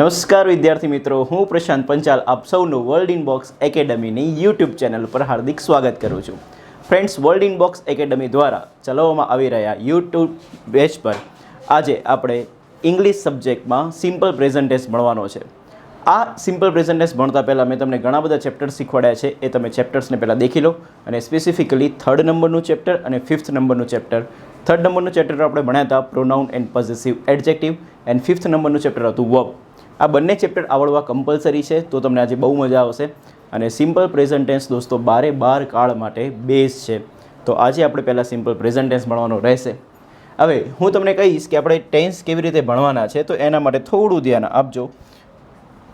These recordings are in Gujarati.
નમસ્કાર વિદ્યાર્થી મિત્રો, હું પ્રશાંત પંચાલ આપ સૌનું વર્લ્ડ ઇનબોક્સ એકેડમીની યુટ્યુબ ચેનલ પર હાર્દિક સ્વાગત કરું છું. ફ્રેન્ડ્સ, વર્લ્ડ ઇનબોક્સ એકેડમી દ્વારા ચલાવવામાં આવી રહ્યા યુટ્યુબ પેજ પર આજે આપણે ઇંગ્લિશ સબ્જેક્ટમાં સિમ્પલ પ્રેઝન્ટ ટેન્સ ભણવાનો છે. આ સિમ્પલ પ્રેઝન્ટ ટેન્સ ભણતા પહેલાં મેં તમને ઘણા બધા ચેપ્ટર્સ શીખવાડ્યા છે. એ તમે ચેપ્ટર્સને પહેલાં દેખી લો અને સ્પેસિફિકલી 3rd નંબરનું ચેપ્ટર અને 5th નંબરનું ચેપ્ટર. 3rd નંબરનું ચેપ્ટર આપણે ભણ્યા હતા pronoun and possessive adjective and 5th નંબરનું ચેપ્ટર હતું વર્બ. આ બંને ચેપ્ટર આવડવા કમ્પલસરી છે, તો તમને આજે બહુ મજા આવશે. અને સિમ્પલ પ્રેઝન્ટ ટેન્સ દોસ્તો 12 કાળ માટે બેઝ છે. તો આજે આપણે પહેલાં સિમ્પલ પ્રેઝન્ટ ટેન્સ ભણવાનો રહેશે. હવે હું તમને કહીશ કે આપણે ટેન્સ કેવી રીતે ભણવાના છે, તો એના માટે થોડું ધ્યાન આપજો.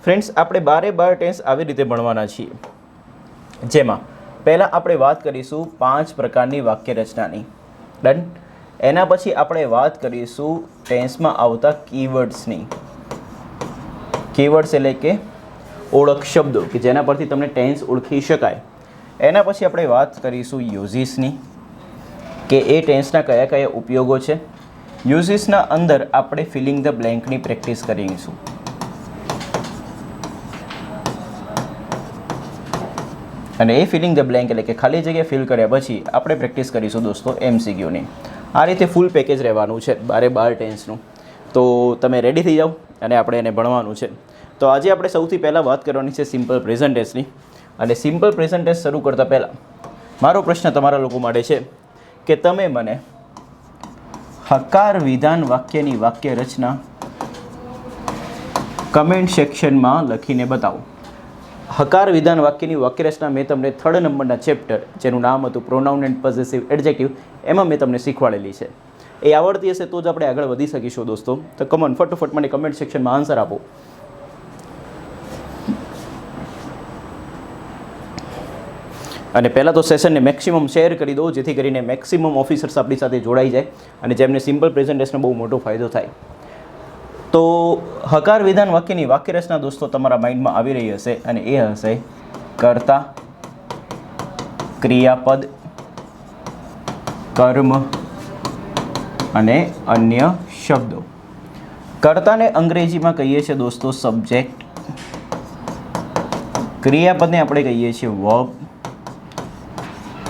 ફ્રેન્ડ્સ, આપણે 12 ટેન્સ આવી રીતે ભણવાના છીએ, જેમાં પહેલાં આપણે વાત કરીશું 5 પ્રકારની વાક્ય રચનાની. ડન. એના પછી આપણે વાત કરીશું ટેન્સમાં આવતા કીવર્ડ્સની. કીવર્ડ્સ એટલે કે ઓળખ શબ્દો કે જેના પરથી તમને ટેન્સ ઓળખી શકાય. એના પછી આપણે વાત કરીશું યુઝીસની, કે એ ટેન્સના કયા કયા ઉપયોગો છે. યુઝીસના અંદર આપણે ફિલિંગ ધ બ્લેન્કની પ્રેક્ટિસ કરીશું. અને એ ફિલિંગ ધ બ્લેન્ક એટલે કે ખાલી જગ્યા ફિલ કર્યા પછી આપણે પ્રેક્ટિસ કરીશું દોસ્તો MCQની. આ રીતે ફૂલ પેકેજ રહેવાનું છે 12 ટેન્સનું. તો તમે રેડી થઈ જાઓ અને આપણે એને ભણવાનું છે. તો આજે આપણે સૌથી પહેલાં વાત કરવાની છે સિમ્પલ પ્રેઝન્ટ ટેન્સની. અને સિમ્પલ પ્રેઝન્ટ ટેન્સ શરૂ કરતાં પહેલાં મારો પ્રશ્ન તમારા લોકો માટે છે કે તમે મને હકાર વિધાન વાક્યની વાક્ય રચના કમેન્ટ સેક્શનમાં લખીને બતાવો. હકાર વિધાન વાક્યની વાક્ય રચના મેં તમને 3rd નંબરના ચેપ્ટર, જેનું નામ હતું પ્રોનાઉન એન્ડ પોઝેસિવ એડજેક્ટિવ, એમાં મેં તમને શીખવાડેલી છે. એ આવડતી હશે તો જ આપણે આગળ વધી શકીશું દોસ્તો. તો કમન ફટોફટ મને કમેન્ટ સેક્શનમાં આન્સર આપો. અને પહેલાં તો સેશનને મેક્સિમમ શેર કરી દો, જેથી કરીને મેક્સિમમ ઓફિસર્સ આપણી સાથે જોડાઈ જાય અને જેમને સિમ્પલ પ્રેઝન્ટેશનનો બહુ મોટો ફાયદો થાય. તો હકાર વિધાન વાક્યની વાક્ય રચના દોસ્તો તમારા માઇન્ડમાં આવી રહી હશે અને એ હશે કર્તા, ક્રિયાપદ, કર્મ અને અન્ય શબ્દો. કર્તાને અંગ્રેજીમાં કહીએ છીએ દોસ્તો સબ્જેક્ટ, ક્રિયાપદને આપણે કહીએ છીએ વર્બ,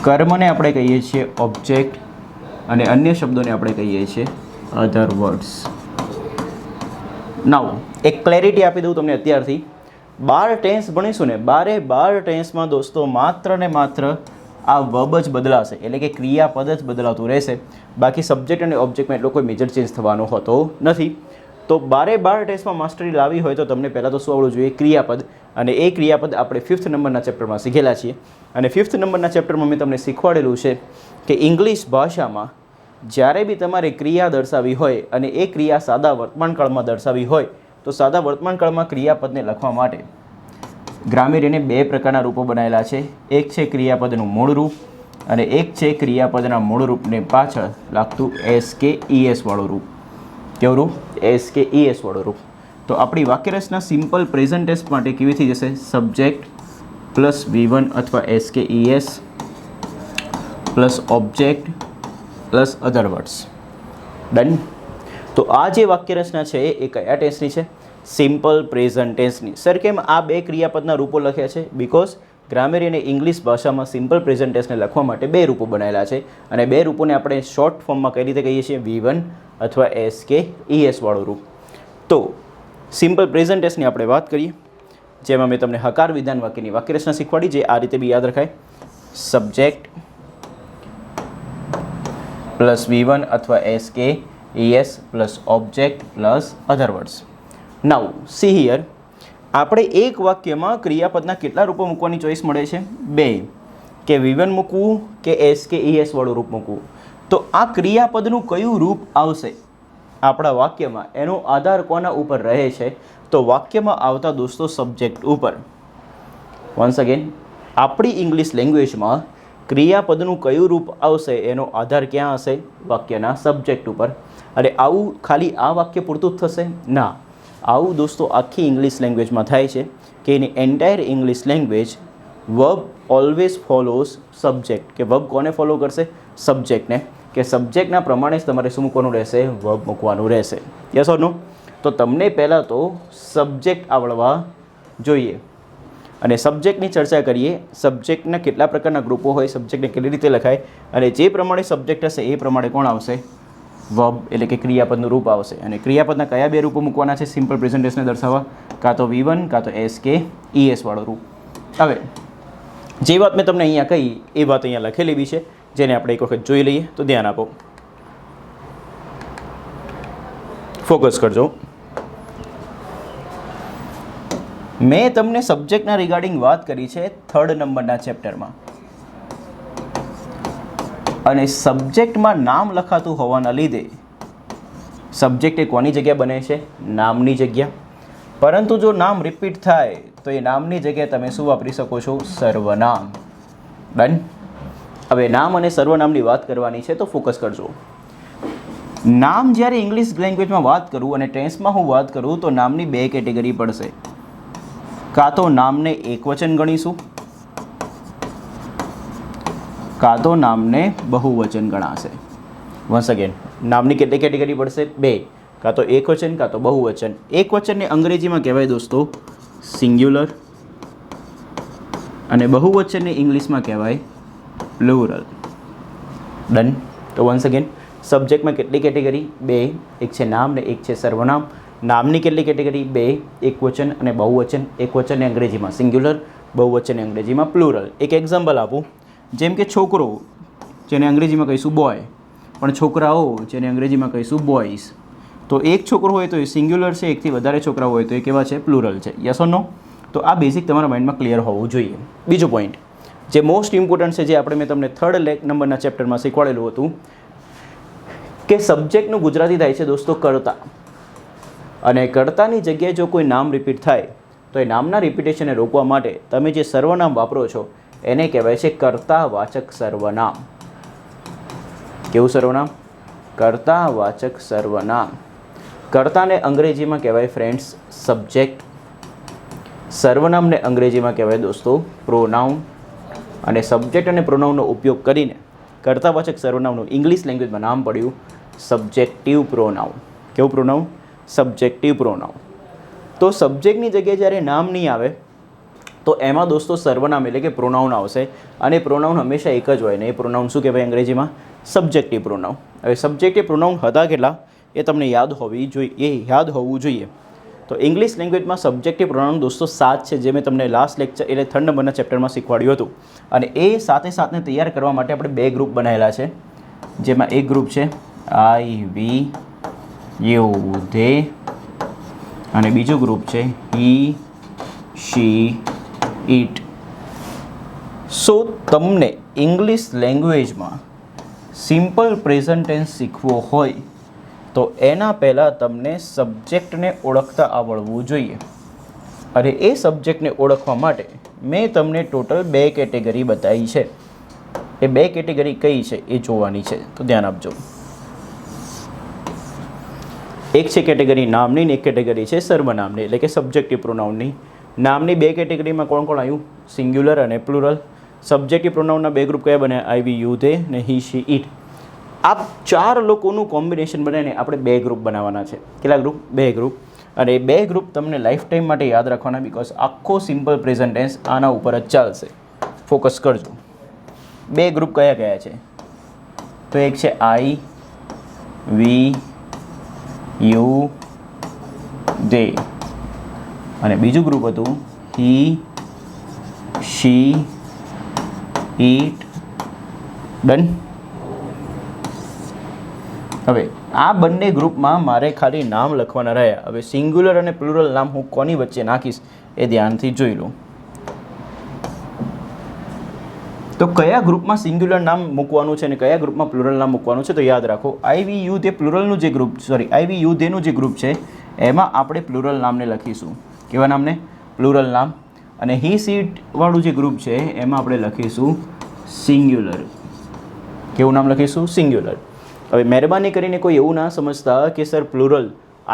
કર્મને આપણે કહીએ છીએ ઓબ્જેક્ટ અને અન્ય શબ્દોને આપણે કહીએ છીએ અધર વર્ડ્સ. નાઉ એક ક્લેરિટી આપી દઉં તમને અત્યારથી. 12 ટેન્સ ભણીશું ને, 12 ટેન્સમાં દોસ્તો માત્ર ને માત્ર આ વર્બ જ બદલાશે, એટલે કે ક્રિયાપદ જ બદલાતું રહેશે. બાકી સબ્જેક્ટ અને ઓબ્જેક્ટમાં એટલો કોઈ મેજર ચેન્જ થવાનો હોતો નથી. તો 12 ટેન્સમાં માસ્ટરી લાવી હોય તો તમને પહેલાં તો શું આવડવું જોઈએ? ક્રિયાપદ. અને એ ક્રિયાપદ આપણે 5th નંબરના ચેપ્ટરમાં શીખેલા છીએ. અને 5th નંબરના ચેપ્ટરમાં મેં તમને શીખવાડેલું છે કે ઇંગ્લિશ ભાષામાં જ્યારે બી તમારે ક્રિયા દર્શાવી હોય અને એ ક્રિયા સાદા વર્તમાનકાળમાં દર્શાવી હોય, તો સાદા વર્તમાનકાળમાં ક્રિયાપદને લખવા માટે ગ્રામેરિયને 2 પ્રકારના રૂપો બનાવેલા છે. એક છે ક્રિયાપદનું મૂળ રૂપ અને એક છે ક્રિયાપદના મૂળ રૂપને પાછળ લાગતું SKES વાળું રૂપ. કેવું રૂપ? SKES વાળું રૂપ. તો આપણી વાક્ય રચના સિમ્પલ પ્રેઝન્ટ ટેન્સ માટે કેવી થઈ જશે? સબ્જેક્ટ પ્લસ V1 અથવા SKES plus object plus other words. Done. તો આ જે વાક્ય રચના છે એ કયા ટેન્સની છે? Simple present ટેન્સની. સર, કેમ આ 2 ક્રિયાપદના રૂપો લખ્યા છે? બિકોઝ ગ્રામેરિયને ઇંગ્લિશ ભાષામાં સિમ્પલ પ્રેઝન્ટ ટેન્સને લખવા માટે 2 રૂપો બનાવેલા છે અને 2 રૂપોને આપણે શોર્ટ ફોર્મમાં કઈ રીતે કહીએ છીએ? V1 અથવા SKES વાળું રૂપ. તો સિમ્પલ પ્રેઝન્ટ ટેન્સની આપણે વાત કરીએ, જેમાં મેં તમને હકાર વિધાન વાક્યની વાક્ય રચના શીખવાડી, જે આ રીતે બી યાદ રખાય. સબ્જેક્ટ પ્લસ V1 અથવા SKES plus object plus other words. Now C here, આપણે એક વાક્યમાં ક્રિયાપદના કેટલા રૂપો મૂકવાની ચોઈસ મળે છે? 2. કે V1 મૂકવું કે SKES વાળું રૂપ મૂકવું. તો આ ક્રિયાપદનું કયું રૂપ આવશે આપણા વાક્યમાં, એનો આધાર કોના ઉપર રહે છે? તો વાક્યમાં આવતા દોસ્તો સબ્જેક્ટ ઉપર. વન્સ અગેન, આપણી ઇંગ્લિશ લેંગ્વેજમાં ક્રિયાપદનું કયું રૂપ આવશે એનો આધાર ક્યાં હશે? વાક્યના સબ્જેક્ટ ઉપર. અને આવું ખાલી આ વાક્ય પૂરતું જ થશે? ના, આવું દોસ્તો આખી ઇંગ્લિશ લેંગ્વેજમાં થાય છે કે એની entire English language verb always follows subject. કે વર્બ કોને ફોલો કરશે? સબ્જેક્ટને. કે સબ્જેક્ટના પ્રમાણે જ તમારે શું મૂકવાનું રહેશે? વર્બ મૂકવાનું રહેશે. યસ ઓર નો? તો તો તમને પહેલાં તો સબ્જેક્ટ આવડવા જોઈએ. અને સબ્જેક્ટની ચર્ચા કરીએ. સબ્જેક્ટના કેટલા પ્રકારના ગ્રુપો હોય, સબ્જેક્ટને કેવી રીતે લખાય, અને જે પ્રમાણે સબ્જેક્ટ હશે એ પ્રમાણે કોણ આવશે? વર્બ એટલે કે ક્રિયાપદનું રૂપ આવશે. અને ક્રિયાપદના કયા બે રૂપો મૂકવાના છે સિમ્પલ પ્રેઝન્ટેશનને દર્શાવવા? કાં તો V1 કાં તો SK ES વાળો રૂપ. હવે જે વાત મેં તમને અહીંયા કહી એ વાત અહીંયા લખેલી બી છે, જેને આપણે એક વખત જોઈ લઈએ. તો ધ્યાન આપો, ફોકસ કરજો. મેં તમને સબ્જેક્ટના રિગાર્ડિંગ વાત કરી છે 3rd નંબરના ચેપ્ટરમાં, અને સબ્જેક્ટમાં નામ લખાતું હોવાના લીધે સબ્જેક્ટ એ કોની જગ્યા બને છે? નામની જગ્યા. પરંતુ જો નામ રિપીટ થાય તો એ નામની જગ્યાએ તમે શું વાપરી શકો છો? સર્વનામ. ડન. હવે નામ અને સર્વનામની વાત કરવાની છે, તો ફોકસ કરજો. નામ જ્યારે ઇંગ્લિશ લેંગ્વેજમાં વાત કરું અને ટેન્સમાં હું વાત કરું તો નામની બે કેટેગરી પડશે. કાં તો નામને એકવચન ગણીશું, કાં તો નામને બહુવચન ગણાશે. વન્સ અગેન, નામની કેટલી કેટેગરી પડશે? બે. કાં તો એકવચન કાં તો બહુવચન. એકવચનને અંગ્રેજીમાં કહેવાય દોસ્તો સિંગ્યુલર, અને બહુવચનને ઇંગ્લિશમાં કહેવાય પ્લુરલ. ડન. તો વન્સ અગેન, સબ્જેક્ટમાં કેટલી કેટેગરી? બે. એક છે નામ ને એક છે સર્વનામ. નામની કેટલી કેટેગરી? બે. એકવચન અને બહુવચન. એકવચનને અંગ્રેજીમાં સિંગ્યુલર, બહુવચનને અંગ્રેજીમાં પ્લુરલ. એક એક્ઝામ્પલ આપું. જેમ કે છોકરો, જેને અંગ્રેજીમાં કહીશું બોય, પણ છોકરાઓ, જેને અંગ્રેજીમાં કહીશું બોયઝ. તો એક છોકરો હોય તો એ સિંગ્યુલર છે, એકથી વધારે છોકરાઓ હોય તો એ કેવા છે? પ્લુરલ છે. યસ ઓર નો? તો આ બેઝિક તમારા માઇન્ડમાં ક્લિયર હોવું જોઈએ. બીજો પોઈન્ટ જે મોસ્ટ ઇમ્પોર્ટન્ટ છે, જે આપણે મેં તમને 3rd નંબરના ચેપ્ટરમાં શીખવાડેલું હતું, કે સબ્જેક્ટનું ગુજરાતી થાય છે દોસ્તો કર્તા. અને કર્તાની જગ્યાએ જો કોઈ નામ રિપીટ થાય તો એ નામના રિપીટેશનને રોકવા માટે તમે જે સર્વનામ વાપરો છો એને કહેવાય છે કર્તાવાચક સર્વનામ. કેવું સર્વનામ? કર્તાવાચક સર્વનામ. કર્તાને અંગ્રેજીમાં કહેવાય ફ્રેન્ડ્સ સબ્જેક્ટ, સર્વનામને અંગ્રેજીમાં કહેવાય દોસ્તો પ્રોનાઉન. અને સબ્જેક્ટ અને પ્રોનાઉનનો ઉપયોગ કરીને કર્તાવાચક સર્વનામનું ઇંગ્લિશ લેંગ્વેજમાં નામ પડ્યું સબ્જેક્ટિવ પ્રોનાઉન. કેવું પ્રોનાઉન? Subjective pronoun. તો સબ્જેક્ટની જગ્યાએ જ્યારે નામ નહીં આવે તો એમાં દોસ્તો સર્વનામ એટલે કે પ્રોનાઉન આવશે. અને પ્રોનાઉન હંમેશા એક જ હોય ને એ પ્રોનાઉન શું કહેવાય અંગ્રેજીમાં? Subjective pronoun. હવે સબ્જેક્ટિવ પ્રોનાઉન હતા કેટલા એ તમને યાદ હોવું જોઈએ. તો ઇંગ્લિશ લેંગ્વેજમાં સબ્જેક્ટિવ પ્રોનાઉન દોસ્તો 7 છે, જે મેં તમને લાસ્ટ લેક્ચર એટલે 3rd નંબરના ચેપ્ટરમાં શીખવાડ્યું હતું. અને એ સાથે તૈયાર કરવા માટે આપણે 2 ગ્રુપ બનાવેલા છે, જેમાં એક ગ્રુપ છે I, we, you, they, અને બીજું ગ્રુપ છે he, she, it. સો તમને ઇંગ્લિશ લેંગ્વેજમાં સિમ્પલ પ્રેઝન્ટ ટેન્સ શીખવો હોય તો એના પહેલાં તમને સબ્જેક્ટને ઓળખતા આવડવું જોઈએ. અને એ સબ્જેક્ટને ઓળખવા માટે મેં તમને ટોટલ 2 કેટેગરી બતાવી છે. એ 2 કેટેગરી કઈ છે એ જોવાની છે, તો ધ્યાન આપજો. એક છે કેટેગરી નામની ને એક કેટેગરી છે સર્વનામની એટલે કે સબ્જેક્ટિવ પ્રોનાઉનની. નામની 2 કેટેગરીમાં કોણ કોણ આવ્યું? સિંગ્યુલર અને પ્લુરલ. સબ્જેક્ટિવ પ્રોનાઉનના 2 ગ્રુપ કયા બન્યા? I, we, you, they ને he, she, it. આ 4 લોકોનું કોમ્બિનેશન બનાવીને આપણે 2 ગ્રુપ બનાવવાના છે. કેટલા ગ્રુપ? 2 ગ્રુપ. અને એ 2 ગ્રુપ તમને લાઈફ ટાઈમ માટે યાદ રાખવાના, બિકોઝ આખો સિમ્પલ પ્રેઝન્ટ ટેન્સ આના ઉપર જ ચાલશે. ફોકસ કરજો. 2 ગ્રુપ કયા કયા છે? તો એક છે I, we, you, they, અને બીજું ગ્રુપ હતું he, she, it. ડન. હવે આ બંને ગ્રુપમાં મારે ખાલી નામ લખવાના રહ્યા. હવે સિંગ્યુલર અને પ્લુરલ નામ હું કોની વચ્ચે નાખીશ એ ધ્યાનથી જોઈ લો. તો કયા ગ્રુપમાં સિંગ્યુલર નામ મૂકવાનું છે અને કયા ગ્રુપમાં પ્લુરલ નામ મૂકવાનું છે તો યાદ રાખો. I, we, you, they પ્લુરલનું જે group I, we, you, they નું જે ગ્રુપ છે એમાં આપણે પ્લુરલ નામને લખીશું. કેવા નામને? પ્લુરલ નામ. અને he, she વાળું જે ગ્રુપ છે એમાં આપણે લખીશું સિંગ્યુલર. કેવું નામ લખીશું? સિંગ્યુલર. હવે મહેરબાની કરીને કોઈ એવું ના સમજતા કે સર પ્લુરલ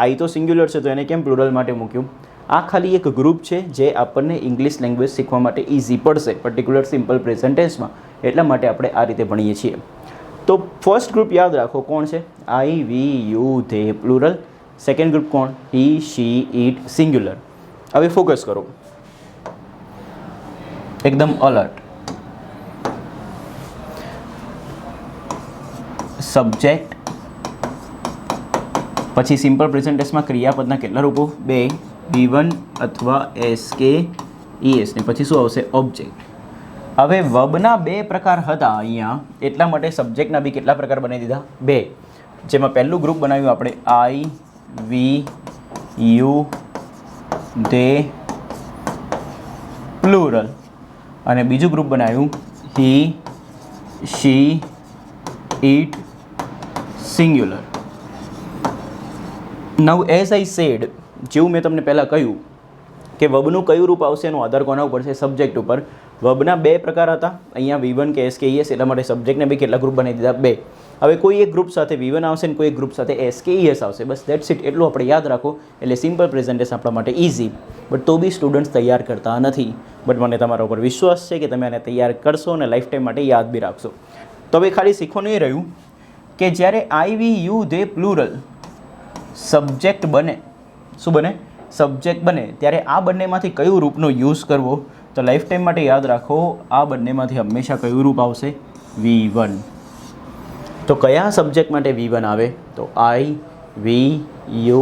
I તો સિંગ્યુલર છે તો એને કેમ પ્લુરલ માટે મૂક્યું. આ ખાલી એક ગ્રુપ છે જે આપણને ઇંગ્લિશ લેંગ્વેજ શીખવા માટે ઇઝી પડશે, પર્ટિક્યુલર સિમ્પલ પ્રેઝન્ટ ટેન્સમાં. એટલા માટે આપણે આ રીતે ભણીએ છીએ. તો ફર્સ્ટ ગ્રુપ યાદ રાખો કોણ છે? I, we, you, they plural. Second group કોણ? હી, શી, ઇટ, સિંગ્યુલર. હવે ફોકસ કરો, એકદમ અલર્ટ. સબ્જેક્ટ પછી સિમ્પલ પ્રેઝન્ટ ટેન્સમાં ક્રિયાપદના કેટલા રૂપો? 2, V1 અથવા SK ES ને પછી શું આવશે? ઓબ્જેક્ટ. હવે વર્બના 2 પ્રકાર હતા અહીંયા, એટલા માટે સબ્જેક્ટના બી કેટલા પ્રકાર બનાવી દીધા? 2. જેમાં પહેલું ગ્રુપ બનાવ્યું આપણે I, V, U, they, plural, અને બીજું ગ્રુપ બનાવ્યું he, she, it, singular. Now as I said, જેવું મેં તમને પહેલાં કહ્યું કે વર્બનું કયું રૂપ આવશે એનો આધાર કોના ઉપર છે? સબ્જેક્ટ ઉપર. વર્બના 2 પ્રકાર હતા અહીંયા, V1 કે SK ES, એટલા માટે સબ્જેક્ટને બી કેટલા ગ્રુપ બનાવી દીધા? 2. હવે કોઈ એક ગ્રુપ સાથે V1 આવશે ને કોઈ એક ગ્રુપ સાથે SK ES આવશે, બસ દેટ્સ ઇટ. એટલું આપણે યાદ રાખો, એટલે સિમ્પલ પ્રેઝન્ટેશન આપણા માટે ઇઝી. બટ તો બી સ્ટુડન્ટ્સ તૈયાર કરતા નથી. બટ મને તમારા ઉપર વિશ્વાસ છે કે તમે આને તૈયાર કરશો અને લાઈફ ટાઈમ માટે યાદ બી રાખશો. તો હવે ખાલી શીખવાનું એ રહ્યું કે જ્યારે I, V, U, they, plural subject બને, શું બને? સબ્જેક્ટ બને, ત્યારે આ બંનેમાંથી કયું રૂપનો યુઝ કરવો? તો લાઈફ ટાઈમ માટે યાદ રાખો, આ બંનેમાંથી હંમેશા કયું રૂપ આવશે? V1. તો કયા સબ્જેક્ટ માટે V1 આવે? તો I, V, U,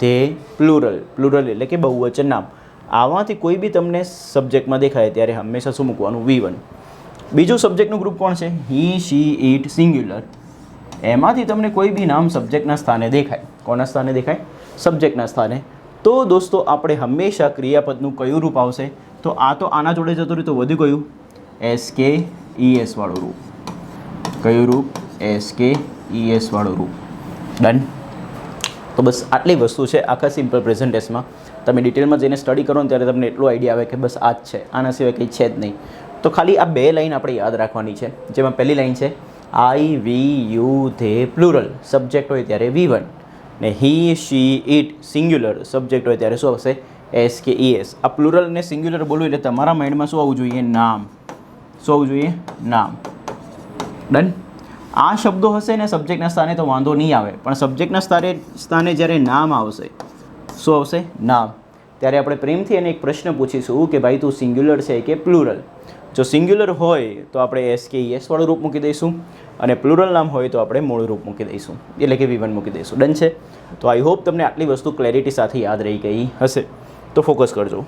they, plural. Plural એટલે કે બહુવચન નામ. આમાંથી કોઈ બી તમને સબ્જેક્ટમાં દેખાય ત્યારે હંમેશા શું મૂકવાનું? V1. બીજું સબ્જેક્ટનું ગ્રુપ કોણ છે? હી, શી, ઇટ, સિંગ્યુલર. એમાંથી તમને કોઈ બી નામ સબ્જેક્ટના સ્થાને દેખાય. કોના સ્થાને દેખાય? સબ્જેક્ટના સ્થાને. તો દોસ્તો આપણે હંમેશા ક્રિયાપદનું કયું રૂપ આવશે? તો આ તો આના જોડે જતું રહ્યું, તો વધુ કયું? SK ES વાળું રૂપ. કયું રૂપ? SK ES વાળું રૂપ. ડન. તો બસ આટલી વસ્તુ છે આખા સિમ્પલ પ્રેઝન્ટેશનમાં. તમે ડિટેલમાં જઈને સ્ટડી કરો ને ત્યારે તમને એટલો આઈડિયા આવે કે બસ આ જ છે, આના સિવાય કંઈ છે જ નહીં. તો ખાલી આ 2 લાઈન આપણે યાદ રાખવાની છે, જેમાં પહેલી લાઈન છે I, V, U, they, plural. Subject હોય ત્યારે V1, ને હી, શી, ઇટ, સિંગ્યુલર. સબ્જેક્ટ હોય ત્યારે શું આવશે? SK ES. આ પ્લુરલ અને સિંગ્યુલર બોલવું એટલે તમારા માઇન્ડમાં શું આવવું જોઈએ? નામ. શું આવવું જોઈએ? નામ. ડન. આ શબ્દો હશે ને સબ્જેક્ટના સ્થાને તો વાંધો નહીં આવે, પણ સબ્જેક્ટના સ્થાને જ્યારે નામ આવશે, શું આવશે? નામ. ત્યારે આપણે પ્રેમથી એને એક પ્રશ્ન પૂછીશું કે ભાઈ તું સિંગ્યુલર છે કે પ્લુરલ? જો સિંગ્યુલર હોય તો આપણે SK ES વાળું રૂપ મૂકી દઈશું, અને પ્લુરલ નામ હોય તો આપણે મૂળ રૂપ મૂકી દઈશું, એટલે કે V1 મૂકી દઈશું. ડન છે? તો આઈ હોપ તમને આટલી વસ્તુ ક્લેરિટી સાથે યાદ રહી ગઈ હશે. તો ફોકસ કરજો.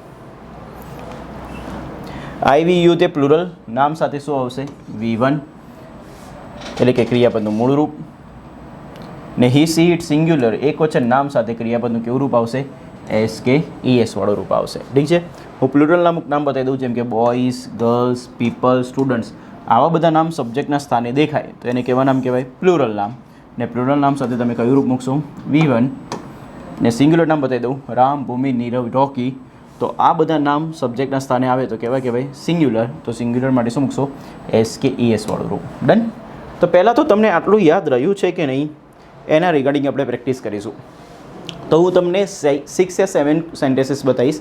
I, V, U, તે પ્લુરલ નામ સાથે શું આવશે? V1, એટલે કે ક્રિયાપદનું મૂળ રૂપ. ને હી, સી, ઇટ, સિંગ્યુલર એકવચન નામ સાથે ક્રિયાપદનું કેવું રૂપ આવશે? SK ES વાળું રૂપ આવશે. ઠીક છે? હું પ્લુરલના અમુક નામ બતાવી દઉં, જેમ કે બોયઝ, ગર્લ્સ, પીપલ, સ્ટુડન્ટ્સ. આવા બધા નામ સબ્જેક્ટના સ્થાને દેખાય તો એને કેવા નામ કહેવાય? પ્લુરલ નામ. ને પ્લુરલ નામ સાથે તમે કયું રૂપ મૂકશો? V1. ને સિંગ્યુલર નામ બતાવી દઉં, રામ, ભૂમિ, નીરવ, રોકી. તો આ બધા નામ સબ્જેક્ટના સ્થાને આવે તો કેવા કહેવાય? સિંગ્યુલર. તો સિંગ્યુલર માટે શું મૂકશો? SK ES વાળું રૂપ. ડન. તો પહેલાં તો તમને આટલું યાદ રહ્યું છે કે નહીં એના રિગાર્ડિંગ આપણે પ્રેક્ટિસ કરીશું. તો હું તમને 6 યા 7 સેન્ટેન્સીસ બતાવીશ.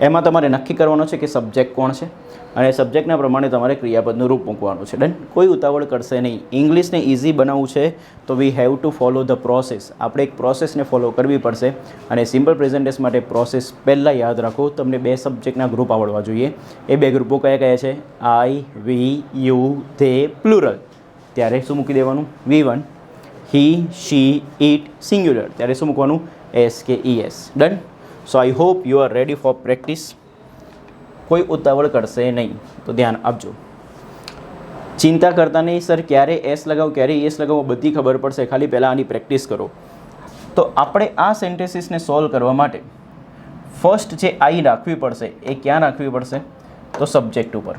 એમાં તમારે નક્કી કરવાનું છે કે સબ્જેક્ટ કોણ છે, અને સબ્જેક્ટના પ્રમાણે તમારે ક્રિયાપદનું રૂપ મૂકવાનું છે. ડન. કોઈ ઉતાવળ કરશે નહીં. ઇંગ્લિશને ઇઝી બનાવવું છે તો we have to follow the process. આપણે એક પ્રોસેસને ફોલો કરવી પડશે, અને સિમ્પલ પ્રેઝન્ટેશન માટે પ્રોસેસ પહેલાં યાદ રાખો. તમને 2 સબ્જેક્ટના ગ્રુપ આવડવા જોઈએ. એ 2 ગ્રુપો કયા કયા છે? I, V, U, they, plural. ત્યારે શું મૂકી દેવાનું? V1. He, she, it, singular. ત્યારે શું મૂકવાનું? SK ES. Done. So I hope you are ready for practice. કોઈ ઉતાવળ કરશે નહીં, તો ધ્યાન આપજો. ચિંતા કરતા નહીં સર ક્યારે S લગાવો ક્યારે ES લગાવો, બધી ખબર પડશે, ખાલી પહેલાં આની પ્રેક્ટિસ કરો. તો આપણે આ સેન્ટેન્સીસને સોલ્વ કરવા માટે ફર્સ્ટ જે I રાખવી પડશે એ ક્યાં રાખવી પડશે? તો સબ્જેક્ટ ઉપર.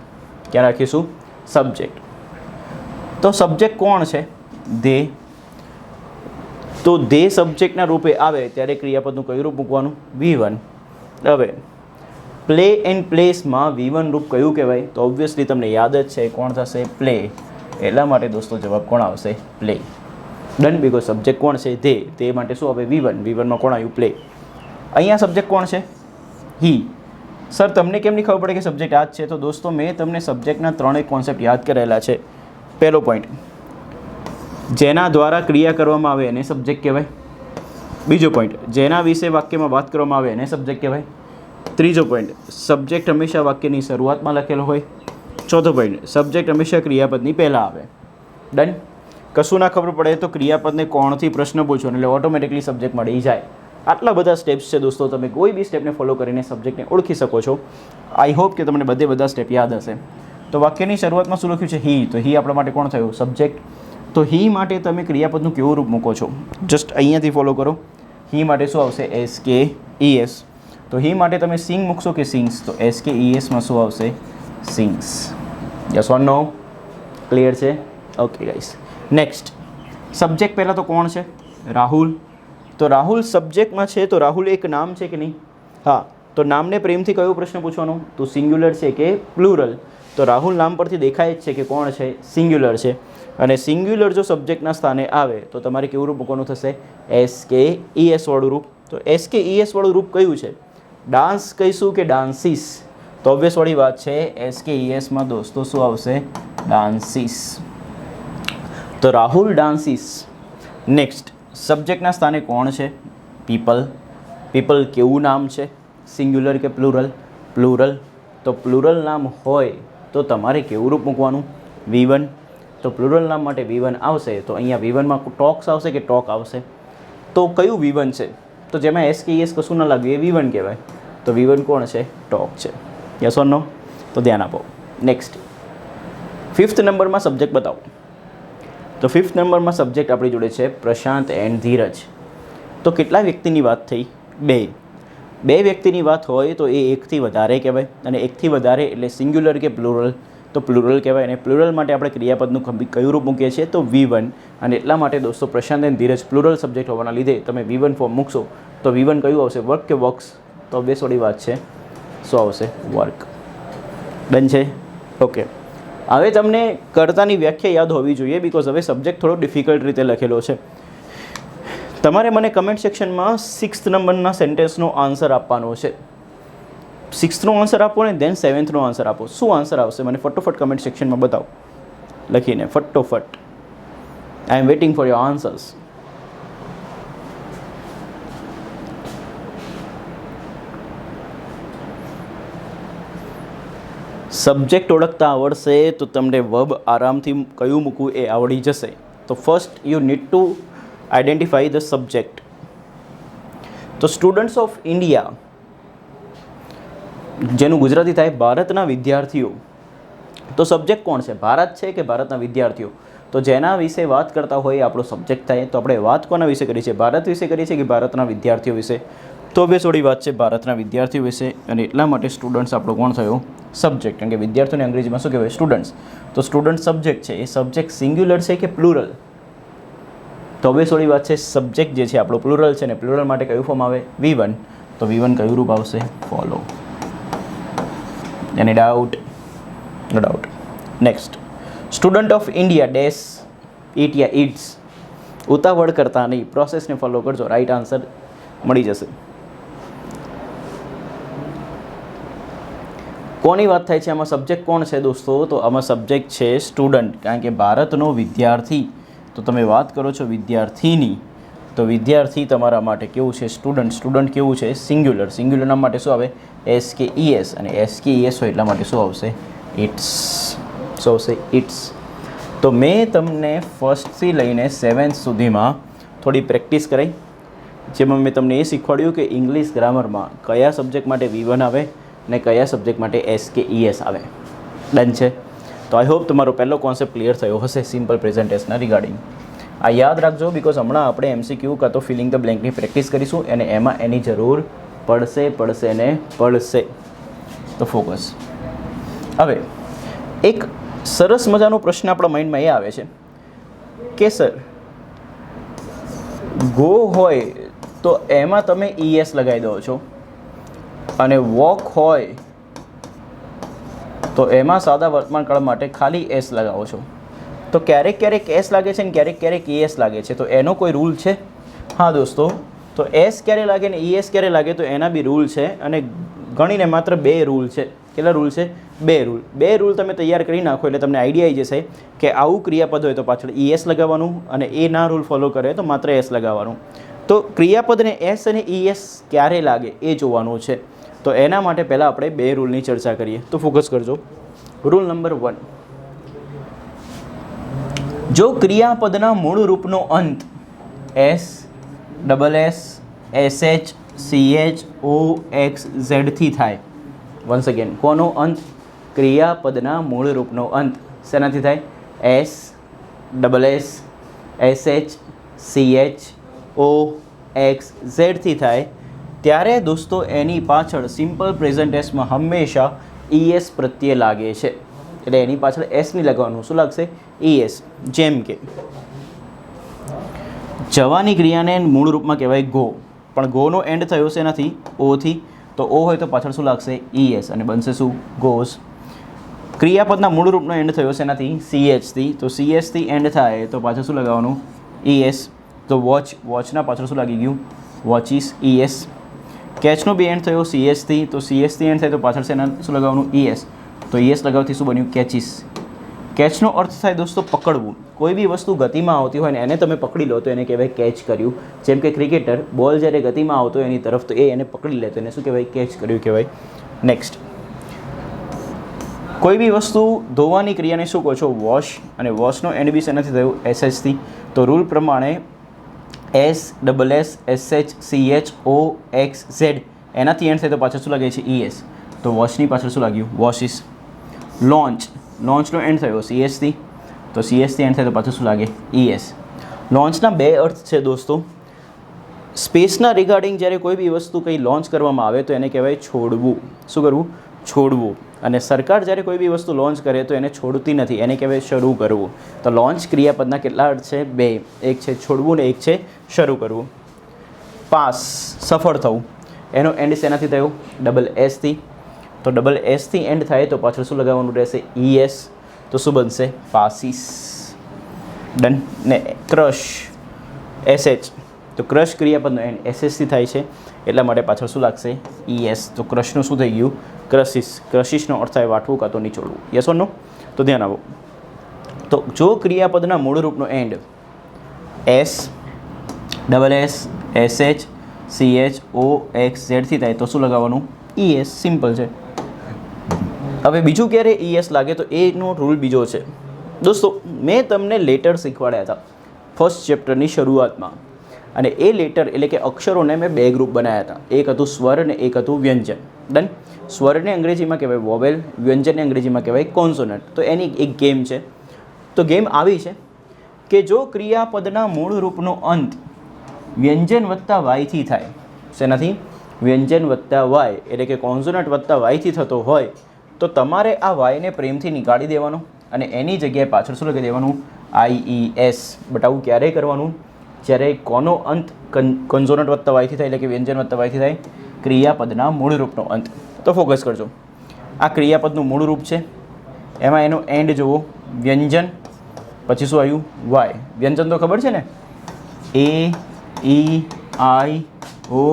ક્યાં રાખીશું? સબ્જેક્ટ. તો સબ્જેક્ટ કોણ છે? they. તો they સબ્જેક્ટના રૂપે આવે ત્યારે ક્રિયાપદનું કયું રૂપ મૂકવાનું? V1. હવે પ્લે એન્ડ પ્લેસમાં V1 રૂપ કયું કહેવાય? તો ઓબ્વિયસલી તમને યાદ જ છે, કોણ થશે? પ્લે. એટલા માટે દોસ્તો જવાબ કોણ આવશે? પ્લે. ડન. બીકોઝ સબ્જેક્ટ કોણ છે? તે માટે શું આવે? V1. V1માં કોણ આવ્યું? પ્લે. અહીંયા સબ્જેક્ટ કોણ છે? હી. સર તમને કેમ નહીં ખબર પડે કે સબ્જેક્ટ આ જ છે? તો દોસ્તો મેં તમને સબ્જેક્ટના 3 કોન્સેપ્ટ યાદ કરેલા છે. પહેલો પોઈન્ટ, જેના દ્વારા ક્રિયા કરવામાં આવે એને સબ્જેક્ટ કહેવાય. બીજો પોઈન્ટ, જેના વિશે વાક્યમાં વાત કરવામાં આવે એને સબ્જેક્ટ કહેવાય. ત્રીજો પોઈન્ટ, સબ્જેક્ટ હંમેશા વાક્યની શરૂઆતમાં લખેલો હોય. ચોથો પોઈન્ટ, સબ્જેક્ટ હંમેશા ક્રિયાપદની પહેલાં આવે. ડન. કશું ના ખબર પડે તો ક્રિયાપદને કોણથી પ્રશ્ન પૂછો એટલે ઓટોમેટિકલી સબ્જેક્ટ મળી જાય. આટલા બધા સ્ટેપ્સ છે દોસ્તો, તમે કોઈ બી સ્ટેપને ફોલો કરીને સબ્જેક્ટને ઓળખી શકો છો. આઈ હોપ કે તમને બધા સ્ટેપ યાદ હશે. તો વાક્યની શરૂઆતમાં શું લખ્યું છે? હી. તો હી આપણા માટે કોણ થયું? સબ્જેક્ટ. તો હી માટે તમે ક્રિયાપદનું કેવું રૂપ મૂકો છો? જસ્ટ અહીંયાથી ફોલો કરો. હી માટે શું આવશે? SKES. તો હી માટે તમે સિંગ મૂકશો કે સિંગ્સ? તો SKESમાં શું આવશે? Sings. Yes or no? Clear છે? Okay guys. નેક્સ્ટ, સબ્જેક્ટ પહેલાં તો કોણ છે? રાહુલ. તો રાહુલ સબ્જેક્ટમાં છે તો રાહુલ એક નામ છે કે નહીં? હા. તો નામને પ્રેમથી કયો પ્રશ્ન પૂછવાનો? તો સિંગ્યુલર છે કે પ્લુરલ? તો રાહુલ નામ પરથી દેખાય જ છે કે કોણ છે? સિંગ્યુલર છે. અને સિંગ્યુલર જો સબ્જેક્ટના સ્થાને આવે તો તમારે કેવું રૂપ મૂકવાનું થશે? SKES વાળું રૂપ. તો SKES વાળું રૂપ કયું છે? ડાન્સ કહીશું કે ડાન્સીસ? તો ઓબ્વિયસવાળી વાત છે, SKESમાં દોસ્તો શું આવશે? ડાન્સીસ. તો રાહુલ ડાન્સીસ. નેક્સ્ટ, સબ્જેક્ટના સ્થાને કોણ છે? પીપલ. પીપલ કેવું નામ છે? સિંગ્યુલર કે પ્લુરલ? પ્લુરલ. તો પ્લુરલ નામ હોય તો તમારે કેવું રૂપ મૂકવાનું? V1. તો પ્લુરલ નામ માટે V1 આવશે. તો અહીંયા V1માં ટોક્સ આવશે કે ટોક આવશે? તો કયું V1 છે? તો જેમાં SKES કશું ન લાગ્યું એ V1 કહેવાય. તો V1 કોણ છે? ટોક છે. યસ ઓર નો? તો ધ્યાન આપો. નેક્સ્ટ, 5th નંબરમાં સબ્જેક્ટ બતાવો. તો 5th નંબરમાં સબ્જેક્ટ આપણી જોડે છે પ્રશાંત એન્ડ ધીરજ. તો કેટલા વ્યક્તિની વાત થઈ? 2. 2 વ્યક્તિની વાત હોય તો એ એકથી વધારે કહેવાય. અને એકથી વધારે એટલે સિંગ્યુલર કે પ્લુરલ? તો પ્લુરલ કહેવાય. અને પ્લુરલ માટે આપણે ક્રિયાપદનું કયું રૂપ મૂકીએ છીએ? તો V1. અને એટલા માટે દોસ્તો પ્રશાંત એન્ડ ધીરજ પ્લુરલ સબ્જેક્ટ હોવાના લીધે તમે V1 ફોર્મ મૂકશો તો V1 કયું આવશે? વર્ક કે વર્ક્સ? તો બેસોડી વાત છે, શું આવશે? વર્ક. ડન છે? ઓકે. હવે તમને કર્તાની વ્યાખ્યા યાદ હોવી જોઈએ, બિકોઝ હવે સબ્જેક્ટ થોડો ડિફિકલ્ટ રીતે લખેલો છે. તમારે મને કમેન્ટ સેક્શનમાં 6th નંબરના સેન્ટેન્સનો આન્સર આપવાનો છે. 6thનો આન્સર આપો ને દેન 7thનો આન્સર આપો. શું આન્સર આવશે મને ફટોફટ કમેન્ટ સેક્શનમાં બતાવો લખીને, ફટોફટ. I am waiting for your answers. Subject ઓળખતા આવડશે તો તમને વર્બ આરામથી કયું મૂકવું એ આવડી જશે. તો first you need to identify the subject. તો સ્ટુડન્ટ્સ ઓફ ઇન્ડિયા, જેનું ગુજરાતી થાય ભારતના વિદ્યાર્થીઓ. તો સબ્જેક્ટ કોણ છે? ભારત છે કે ભારતના વિદ્યાર્થીઓ? તો જેના વિશે વાત કરતા હોય આપણો સબ્જેક્ટ થાય. તો આપણે વાત કોના વિશે કરીએ છીએ? ભારત વિશે કરીએ છીએ કે ભારતના વિદ્યાર્થીઓ વિશે? તો બે થોડી વાત છે ભારતના વિદ્યાર્થીઓ વિશે. અને એટલા માટે સ્ટુડન્ટ્સ આપણો કોણ થયો? સબ્જેક્ટ. કારણ કે વિદ્યાર્થીઓને અંગ્રેજીમાં શું કહેવાય? સ્ટુડન્ટ્સ. તો સ્ટુડન્ટ સબ્જેક્ટ છે. એ સબ્જેક્ટ સિંગ્યુલર છે કે પ્લુરલ? તો બે થોડી વાત છે, સબ્જેક્ટ જે છે આપણો પ્લુરલ છે ને પ્લુરલ માટે કયું ફોર્મ આવે? V1. તો V1 કયું રૂપ આવશે? Follow. Any doubt? No doubt. Next, student of India dash it યા ઇટ્સ. ઉતાવળ કરતા નહીં, પ્રોસેસને ફોલો કરજો, રાઈટ આન્સર મળી જશે. કોની વાત થાય છે આમાં? સબ્જેક્ટ કોણ છે દોસ્તો? તો આમાં સબ્જેક્ટ છે સ્ટુડન્ટ. કારણ કે ભારતનો વિદ્યાર્થી, તો તમે વાત કરો છો વિદ્યાર્થીની, તો વિદ્યાર્થી તમારા માટે કેવું છે? સ્ટુડન્ટ. સ્ટુડન્ટ કેવું છે? સિંગ્યુલર. સિંગ્યુલરના માટે શું આવે? SKES. અને SKES હોય એટલા માટે શું આવશે? ઇટ્સ. શું આવશે? ઇટ્સ. તો મેં તમને ફર્સ્ટથી લઈને 7th સુધીમાં થોડી પ્રેક્ટિસ કરાવી, જેમાં મેં તમને એ શીખવાડ્યું કે ઇંગ્લિશ ગ્રામરમાં કયા સબ્જેક્ટ માટે V1 આવે ને કયા સબ્જેક્ટ માટે SKES આવે. ડન છે? તો આઈ હોપ તમારો પહેલો કોન્સેપ્ટ ક્લિયર થયો હશે સિમ્પલ પ્રેઝન્ટેશનના રિગાર્ડિંગ. આ યાદ રાખજો, બિકોઝ હમણાં આપણે MCQ કાં તો ફિલિંગ ધ બ્લેન્કની પ્રેક્ટિસ કરીશું અને એમાં એની જરૂર પડશે ને પડશે. તો ફોકસ. હવે એક સરસ મજાનો પ્રશ્ન આપણા માઇન્ડમાં એ આવે છે કે સર ગો હોય તો એમાં તમે ES લગાવી દો છો અને વોક હોય તો એમાં સાદા વર્તમાનકાળ માટે ખાલી S લગાવો છો. તો ક્યારેક S લાગે છે ને ક્યારેક ES લાગે છે. તો એનો કોઈ રૂલ છે? હા દોસ્તો, તો S ક્યારે લાગે ને ES ક્યારે લાગે તો એના બી રૂલ છે. અને ગણીને માત્ર 2 રૂલ છે. કેટલા રૂલ છે? 2 રૂલ. 2 રૂલ તમે તૈયાર કરી નાખો એટલે તમને આઈડિયા આવી જશે કે આવું ક્રિયાપદ હોય તો પાછળ ES લગાવવાનું અને એ ના રૂલ ફોલો કરે તો માત્ર S લગાવવાનું. તો ક્રિયાપદને એસ અને ઈએસ ક્યારે લાગે એ જોવાનું છે. તો એના માટે પહેલાં આપણે બે રૂલની ચર્ચા કરીએ. તો ફોકસ કરજો. રૂલ નંબર 1, જો ક્રિયાપદના મૂળ રૂપનો અંત S, double S, SH, CH, O, X, ઝેડથી થાય. વન્સ અગેન, કોનો અંત? ક્રિયાપદના મૂળ રૂપનો અંત શેનાથી થાય? S, double S, SH, CH, O, X, ઝેડથી થાય, ત્યારે દોસ્તો એની પાછળ સિમ્પલ પ્રેઝન્ટ ટેન્સમાં હંમેશા ઈએસ પ્રત્યે લાગે છે. એટલે એની પાછળ એસ નહીં લગાવવાનું. શું લાગશે? ઈએસ. જેમ કે જવાની ક્રિયાને મૂળ રૂપમાં કહેવાય ગો, પણ ગોનો એન્ડ થયો છે નથી ઓથી, તો ઓ હોય તો પાછળ શું લાગશે? ઈએસ, અને બનશે શું? ગોઝ. ક્રિયાપદના મૂળ રૂપનો એન્ડ થયો છે નથી સીએચથી, તો સીએચથી એન્ડ થાય તો પાછળ શું લગાવવાનું? ઈએસ. તો વોચ, વોચના પાછળ શું લાગી ગયું? Watches, ES. કેચનો બી એન્ડ થયો સીએચથી, તો સીએચથી એન્ડ થાય તો પાછળ શેના શું લગાવવાનું? ઈએસ. તો ઈએસ લગાવથી શું બન્યું? કેચિસ. કેચનો અર્થ થાય દોસ્તો પકડવું. કોઈ બી વસ્તુ ગતિમાં આવતી હોય ને એને તમે પકડી લો તો એને કહેવાય કેચ કર્યું. જેમ કે ક્રિકેટર બોલ જ્યારે ગતિમાં આવતો હોય એની તરફ, તો એને પકડી લે તો એને શું કહેવાય? કેચ કર્યું કહેવાય. નેક્સ્ટ, કોઈ બી વસ્તુ ધોવાની ક્રિયાને શું કહો છો? વોશ, અને વોશનો એન્ડ બી શેનાથી થયું? એસએચથી. તો રૂલ પ્રમાણે S, double S, SH, CH, O, X, Z એનાથી એન્ડ થાય તો પાછળ શું લાગે છે? ઈએસ. તો વોશની પાછળ શું લાગ્યું? વોશિસ. લોન્ચ, લોન્ચનો એન્ડ થયો સીએચથી, તો સીએચથી એન્ડ થાય તો પાછળ શું લાગે? ઈએસ. લોન્ચના બે અર્થ છે દોસ્તો. સ્પેસના રિગાર્ડિંગ જ્યારે કોઈ બી વસ્તુ કંઈ લોન્ચ કરવામાં આવે તો એને કહેવાય છોડવું. શું કરવું? છોડવું. અને સરકાર જ્યારે કોઈ બી વસ્તુ લોન્ચ કરે તો એને છોડતી નથી, એને કહેવાય શરૂ કરવું. તો લોન્ચ ક્રિયાપદના કેટલા અર્થ છે? બે. એક છે છોડવું ને એક છે શરૂ કરવું. પાસ, સફળ થવું, એનો એન્ડ શેનાથી થયો? ડબલ એસથી. તો ડબલ એસથી એન્ડ થાય તો પાછળ શું લગાવવાનું રહેશે? ઈએસ. તો શું બનશે? પાસીસ. ડન. ને ક્રશ, એસએચ, તો ક્રશ ક્રિયાપદનો એન્ડ એસએચથી થાય છે એટલા માટે પાછળ શું લાગશે? ઈએસ. તો ક્રશનું શું થઈ ગયું? ક્રસિસ. ક્રસિસનો અર્થ થાય વાટવું કાં તો નીચોડવું. યસ ઓર નો? તો ધ્યાન આપો. તો જો ક્રિયાપદના મૂળ રૂપનો end S, double S, SH, CH, O, X, ઝેડથી થાય તો શું લગાવવાનું? ઈએસ. સિમ્પલ છે. હવે બીજું ક્યારે ઈએસ લાગે તો એનો રૂલ બીજો છે દોસ્તો. મેં તમને લેટર શીખવાડ્યા હતા ફર્સ્ટ ચેપ્ટરની શરૂઆતમાં, અને એ લેટર એટલે કે અક્ષરોને મેં બે ગ્રુપ બનાવ્યા હતા. એક હતું સ્વર અને એક હતું વ્યંજન. ડન. સ્વરને અંગ્રેજીમાં કહેવાય વોવેલ, વ્યંજનને અંગ્રેજીમાં કહેવાય કોન્સોનન્ટ. તો એની એક ગેમ છે. તો ગેમ આવી છે કે જો ક્રિયાપદના મૂળ રૂપનો અંત વ્યંજન વત્તા વાયથી થાય, શેનાથી? વ્યંજન વત્તા વાય, એટલે કે કોન્સોનન્ટ વત્તા વાયથી થતો હોય તો તમારે આ વાયને પ્રેમથી નીકાળી દેવાનો અને એની જગ્યાએ પાછળ શું લખી દેવાનું? આઈઈએસ. બટ આવું ક્યારે કરવાનું? જ્યારે કોનો અંત કોન્સોનન્ટ વત્તા વાયથી થાય, એટલે કે વ્યંજન વત્તા વાયથી થાય? ક્રિયાપદના મૂળ રૂપનો અંત. તો ફોકસ કરજો. આ ક્રિયાપદનું મૂળ રૂપ છે, એમાં એનો એન્ડ જુઓ વ્યંજન, પછી શું આવ્યું? વાય. વ્યંજન તો ખબર છે ને? એ, ઈ, આઈ, ઓ,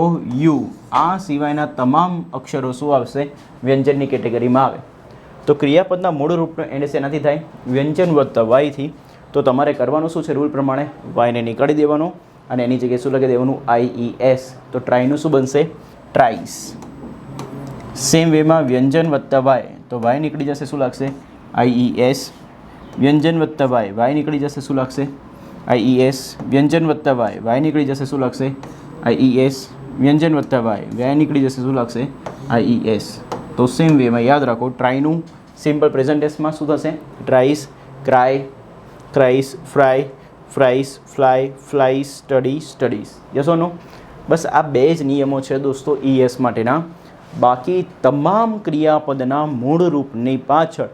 યુ. આ સિવાયના તમામ અક્ષરો શું આવશે? વ્યંજનની કેટેગરીમાં આવે. તો ક્રિયાપદના મૂળ રૂપનો એન્ડ શેનાથી થાય? વ્યંજન વત્તા વાયથી. તો તમારે કરવાનું શું છે? રૂલ પ્રમાણે વાયને નીકાળી દેવાનો અને એની જગ્યાએ શું લખી દેવાનું? આઈઈએસ. તો ટ્રાયનું શું બનશે? ટ્રાઇસ. સેમ વેમાં વ્યંજન વત્તા વાય, તો વાય નીકળી જશે, શું લાગશે? આઈઈએસ. વ્યંજન વત્તા વાય, વાય નીકળી જશે, શું લાગશે? આઈઈએસ. વ્યંજન વત્તા વાય, વાય નીકળી જશે, શું લાગશે? આઈઈએસ. વ્યંજન વત્તા વાય, વાય નીકળી જશે, શું લાગશે? આઈઈએસ. તો સેમ વેમાં યાદ રાખો, ટ્રાયનું સિમ્પલ પ્રેઝન્ટ ટેન્સમાં શું થશે? Tries, cry, cries, fry, fries, fly, flies, study, studies. Yes or no? બસ આ બે જ નિયમો છે દોસ્તો ઈએસ માટેના. બાકી તમામ ક્રિયાપદના મૂળ રૂપની પાછળ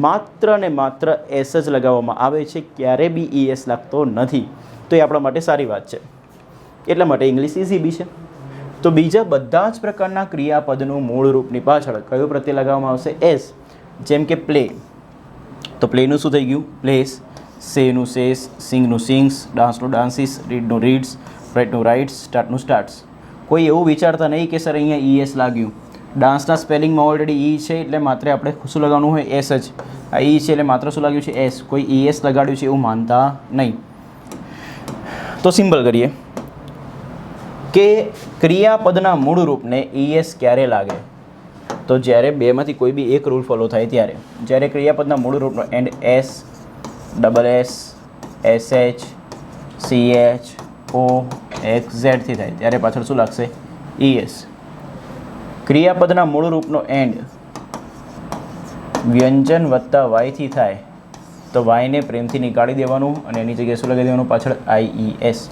માત્ર ને માત્ર એસ જ લગાવવામાં આવે છે, ક્યારે બી ઈએસ લાગતો નથી. તો એ આપણા માટે સારી વાત છે, એટલા માટે ઇંગ્લિશ ઇઝી બી છે. તો બીજા બધા જ પ્રકારના ક્રિયાપદનું મૂળ રૂપની પાછળ કયો પ્રત્યય લગાવવામાં આવશે? એસ. જેમ કે પ્લે, તો પ્લેનું શું થઈ ગયું? પ્લેસ. સેનું સેસ, સિંગનું સિંગ્સ, ડાન્સનું ડાન્સીસ, રીડનું રીડ્સ, રાઇટનું રાઇટ્સ, સ્ટાર્ટનું સ્ટાર્ટ્સ. કોઈ એવું વિચારતા નહીં કે સર અહીંયા ઈએસ લાગ્યું. ડાન્સના સ્પેલિંગમાં ઓલરેડી ઈ છે એટલે માત્ર આપણે શું લગાવવાનું હોય? એસ જ. આ ઈ છે એટલે માત્ર શું લાગ્યું છે? એસ. કોઈ ઈએસ લગાડ્યું છે એવું માનતા નહીં. તો સિમ્પલ કરીએ. કે ક્રિયાપદના મૂળ રૂપને ES ક્યારે લાગે? તો જ્યારે બેમાંથી કોઈ બી એક રૂલ ફોલો થાય ત્યારે. જ્યારે ક્રિયાપદના મૂળ રૂપનો end S, double S, SH, CH, O, X, Z થી થાય ત્યારે પાછળ શું લાગશે? ES. ક્રિયાપદના મૂળ રૂપનો એન્ડ વ્યંજન વત્તા Y થી થાય તો વાયને પ્રેમથી નીકાળી દેવાનું અને એની જગ્યાએ શું લગાવી દેવાનું? પાછળ IES.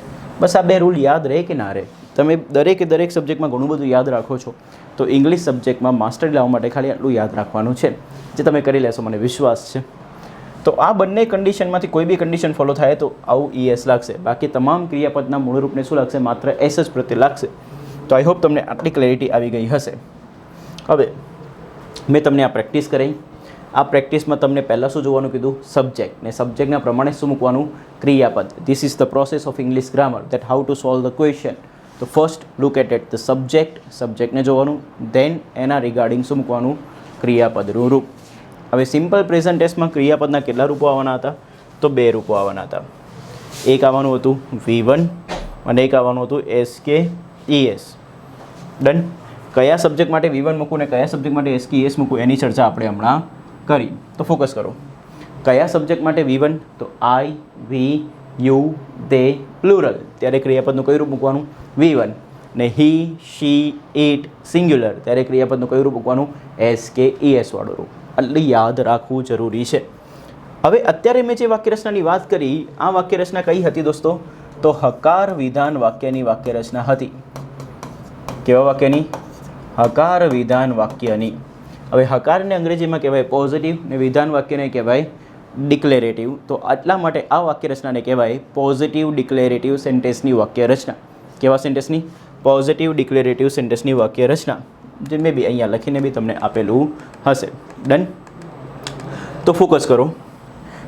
બસ આ બે રૂલ યાદ રહે કે ના રહે? તમે દરેક સબ્જેક્ટમાં ઘણું બધું યાદ રાખો છો, તો ઇંગ્લિશ સબ્જેક્ટમાં માસ્ટરી લાવવા માટે ખાલી આટલું યાદ રાખવાનું છે, જે તમે કરી લેશો, મને વિશ્વાસ છે. તો આ બંને કન્ડિશનમાંથી કોઈ બી કન્ડિશન ફોલો થાય તો આવું ES લાગશે. બાકી તમામ ક્રિયાપદના મૂળ રૂપને શું લાગશે? માત્ર S જ પ્રત્યે લાગશે. તો આઈ હોપ તમને આટલી ક્લેરિટી આવી ગઈ હશે. હવે મેં તમને આ પ્રેક્ટિસ કરી. આ પ્રેક્ટિસમાં તમને પહેલાં શું જોવાનું કીધું? સબ્જેક્ટ. ને સબ્જેક્ટના પ્રમાણે શું મૂકવાનું? ક્રિયાપદ. This is the process of English grammar, that how to solve the question. તો first look at the subject. સબ્જેક્ટને જોવાનું, દેન એના રિગાર્ડિંગ શું મૂકવાનું? ક્રિયાપદનું રૂપ. હવે સિમ્પલ પ્રેઝન્ટ ટેન્સમાં ક્રિયાપદના કેટલા રૂપો આવવાના હતા? તો 2 રૂપો આવવાના હતા. એક આવવાનું હતું V1 અને એક આવવાનું હતું SKES. ડન. કયા સબ્જેક્ટ માટે V1 મૂકવું ને કયા સબ્જેક્ટ માટે SKES મૂકવું એની ચર્ચા આપણે હમણાં કરી. તો ફોકસ કરો. કયા સબ્જેક્ટ માટે V1? તો I, we, you, they, plural. ત્યારે ક્રિયાપદનું કયું રૂપ મૂકવાનું? V1. ને he, she, it, સિંગ્યુલર. ત્યારે ક્રિયાપદનું કયું રૂપ મૂકવાનું? SKES વાળું રૂપ. એટલે યાદ રાખવું જરૂરી છે. હવે અત્યારે મેં જે વાક્યરચનાની વાત કરી, આ વાક્યરચના કઈ હતી દોસ્તો? તો હકાર વિધાન વાક્યની વાક્યરચના હતી. કેવા વાક્યની? હકાર વિધાન વાક્યની. હવે હકારને અંગ્રેજીમાં કહેવાય પોઝિટિવ ને વિધાન વાક્યને કહેવાય ડિક્લેરેટિવ. તો આટલા માટે આ વાક્યરચનાને કહેવાય પોઝિટિવ ડિક્લેરેટિવ સેન્ટેન્સની વાક્યરચના. કેવા સેન્ટેન્સની? પોઝિટિવ ડિક્લેરેટિવ સેન્ટેન્સની વાક્યરચના, જે મેં બી અહીંયા લખીને બી તમને આપેલું હશે. ડન. તો ફોકસ કરો.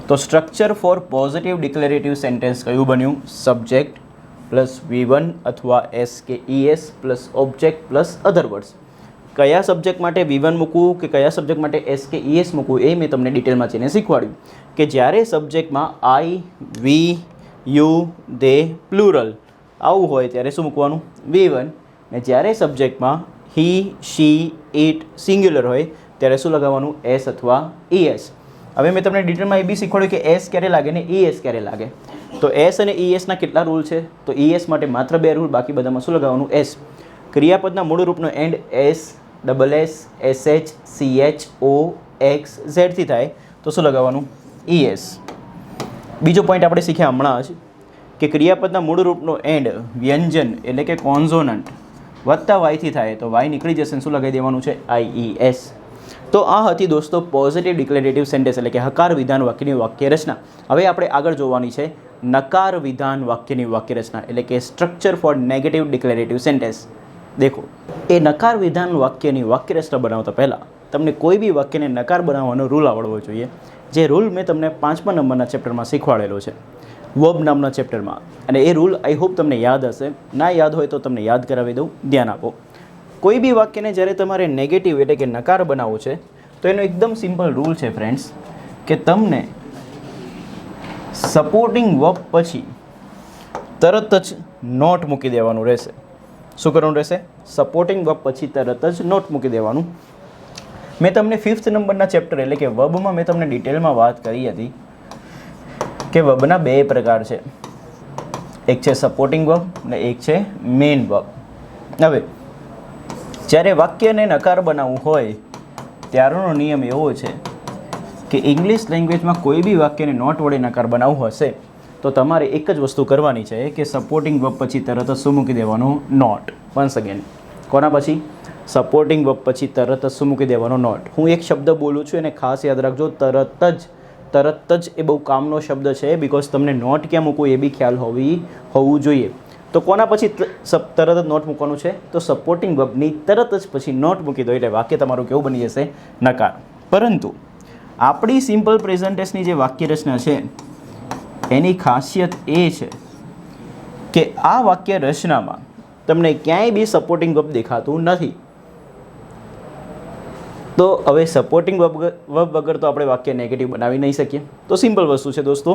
તો સ્ટ્રક્ચર ફોર પોઝિટિવ ડિક્લેરેટિવ સેન્ટેન્સ કયું બન્યું? સબ્જેક્ટ પ્લસ V1 અથવા SKES plus object plus other words. કયા સબ્જેક્ટ માટે V1 મૂકવું કે કયા સબ્જેક્ટ માટે SKES મૂકવું એ મેં તમને ડિટેલમાં જઈને શીખવાડ્યું. કે જ્યારે સબ્જેક્ટમાં I, we, you, they, plural આવું હોય ત્યારે શું મૂકવાનું? V1. ને જ્યારે સબ્જેક્ટમાં he, she, it સિંગ્યુલર હોય ત્યારે શું લગાવવાનું? S અથવા ES. હવે મેં તમને ડિટેલમાં એ બી શીખવાડ્યું કે S ક્યારે લાગે ને ES ક્યારે લાગે. તો S અને ESના કેટલા રૂલ છે? તો ES માટે માત્ર 2 રૂલ, બાકી બધામાં શું લગાવવાનું? S. ક્રિયાપદના મૂળ રૂપનો end S, double S, SH, CH, O, X, Z થી થાય તો શું લગાવવાનું? ES. બીજો પોઈન્ટ આપણે શીખ્યા હમણાં જ કે ક્રિયાપદના મૂળ રૂપનો એન્ડ વ્યંજન એટલે કે કોન્ઝોનન્ટ વત્તા Y થી થાય તો Y નીકળી જશે, શું લગાવી દેવાનું છે? IES. તો આ હતી દોસ્તો પોઝિટિવ ડિક્લેરેટિવ સેન્ટેન્સ એટલે કે હકાર વિધાન વાક્યની વાક્યરચના. હવે આપણે આગળ જોવાની છે નકાર વિધાન વાક્યની વાક્યરચના એટલે કે સ્ટ્રક્ચર ફોર નેગેટિવ ડિક્લેરેટિવ સેન્ટેન્સ. દેખો, એ નકાર વિધાન વાક્યની વાક્યરચના બનાવતા પહેલાં તમને કોઈ બી વાક્યને નકાર બનાવવાનો રૂલ આવડવો જોઈએ, જે રૂલ મેં તમને 5મા નંબરના ચેપ્ટરમાં શીખવાડેલો છે, વર્બ નામના ચેપ્ટરમાં. અને એ રૂલ આઈ હોપ તમને યાદ હશે. ના યાદ હોય તો તમને યાદ કરાવી દઉં, ધ્યાન આપો. કોઈ બી વાક્યને જ્યારે તમારે નેગેટિવ એટલે કે નકાર બનાવવું છે તો એનો એકદમ સિમ્પલ રૂલ છે ફ્રેન્ડ્સ, કે તમને સપોર્ટિંગ વર્બ પછી તરત જ નોટ મૂકી દેવાનું રહેશે. શું કરવાનું રહેશે? સપોર્ટિંગ વર્બ પછી તરત જ નોટ મૂકી દેવાનું. મેં તમને 5th નંબરના ચેપ્ટર એટલે કે વર્બમાં મેં તમને ડિટેલમાં વાત કરી હતી કે વર્બના 2 પ્રકાર છે. એક છે સપોર્ટિંગ વર્બ અને એક છે મેઇન વર્બ. હવે જ્યારે વાક્યને નકાર બનાવવું હોય ત્યારનો નિયમ એવો છે કે ઇંગ્લિશ લેંગ્વેજમાં કોઈ બી વાક્યને નોટ વડે નકાર બનાવવું હશે તો તમારે એક જ વસ્તુ કરવાની છે કે સપોર્ટિંગ વર્બ પછી તરત જ શું મૂકી દેવાનું? નોટ. વન્સ અગેન, કોના પછી? સપોર્ટિંગ વર્બ પછી તરત જ શું મૂકી દેવાનો? નોટ. હું એક શબ્દ બોલું છું એને ખાસ યાદ રાખજો, તરત જ એ બહુ કામનો શબ્દ છે, બિકોઝ તમને નોટ ક્યાં મૂકવું એ બી ખ્યાલ હોવું જોઈએ. તો કોના પછી તરત જ નોટ મૂકવાનું છે? તો સપોર્ટિંગ વર્બની તરત જ પછી નોટ મૂકી દો એટલે વાક્ય તમારું કેવું બની જશે? નકાર. પરંતુ આપણી સિમ્પલ પ્રેઝન્ટ ટેન્સની જે વાક્યરચના છે એની ખાસિયત એ છે કે આ વાક્ય રચનામાં તમને ક્યાંય બી સપોર્ટિંગ વર્બ દેખાતું નથી. તો હવે સપોર્ટિંગ વર્બ વગર તો આપણે વાક્ય નેગેટિવ બનાવી નહીં શકીએ. તો સિમ્પલ વસ્તુ છે દોસ્તો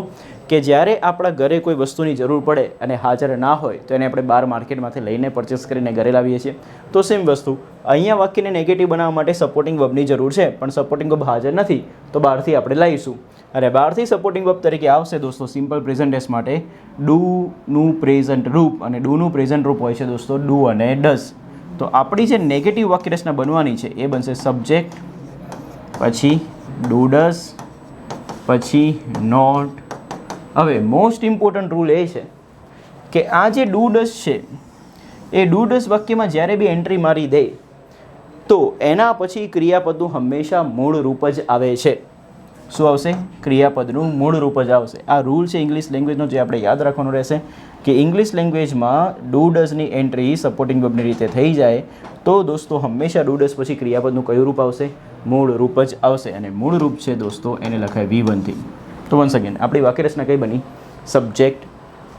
કે જ્યારે આપણા ઘરે કોઈ વસ્તુની જરૂર પડે અને હાજર ના હોય તો એને આપણે બહાર માર્કેટમાંથી લઈને પરચેસ કરીને ઘરે લાવીએ છીએ. તો સેમ વસ્તુ અહીંયા વાક્યને નેગેટિવ બનાવવા માટે સપોર્ટિંગ વર્બની જરૂર છે, પણ સપોર્ટિંગ વર્બ હાજર નથી તો બહારથી આપણે લાવીશું. અને બહારથી સપોર્ટિંગ વર્બ તરીકે આવશે દોસ્તો સિમ્પલ પ્રેઝન્ટ ટેન્સ માટે ડુનું પ્રેઝન્ટ રૂપ, અને ડુનું પ્રેઝન્ટ રૂપ હોય છે દોસ્તો ડુ અને ડઝ. તો આપણી જે નેગેટિવ વાક્યરચના બનવાની છે એ બનશે સબ્જેક્ટ, પછી ડુ ડઝ, પછી નોટ. હવે મોસ્ટ ઇમ્પોર્ટન્ટ રૂલ એ છે કે આ જે ડુ ડઝ છે એ ડુ ડઝ વાક્યમાં જ્યારે બી એન્ટ્રી મારી દે તો એના પછી ક્રિયાપદનું હંમેશા મૂળ રૂપ જ આવે છે. શું આવશે? ક્રિયાપદનું મૂળ રૂપ જ આવશે. આ રૂલ છે ઇંગ્લિશ લેંગ્વેજનો, જે આપણે યાદ રાખવાનું રહેશે કે ઇંગ્લિશ લેંગ્વેજમાં ડુ ડઝની એન્ટ્રી સપોર્ટિંગ વર્બની રીતે થઈ જાય તો દોસ્તો હંમેશા ડુ ડઝ પછી ક્રિયાપદનું કયું રૂપ આવશે? મૂળ રૂપ જ આવશે. અને મૂળ રૂપ છે દોસ્તો એને લખાય V1 થી. તો વન્સ અગેન આપણી વાક્યરચના કઈ બની? Subject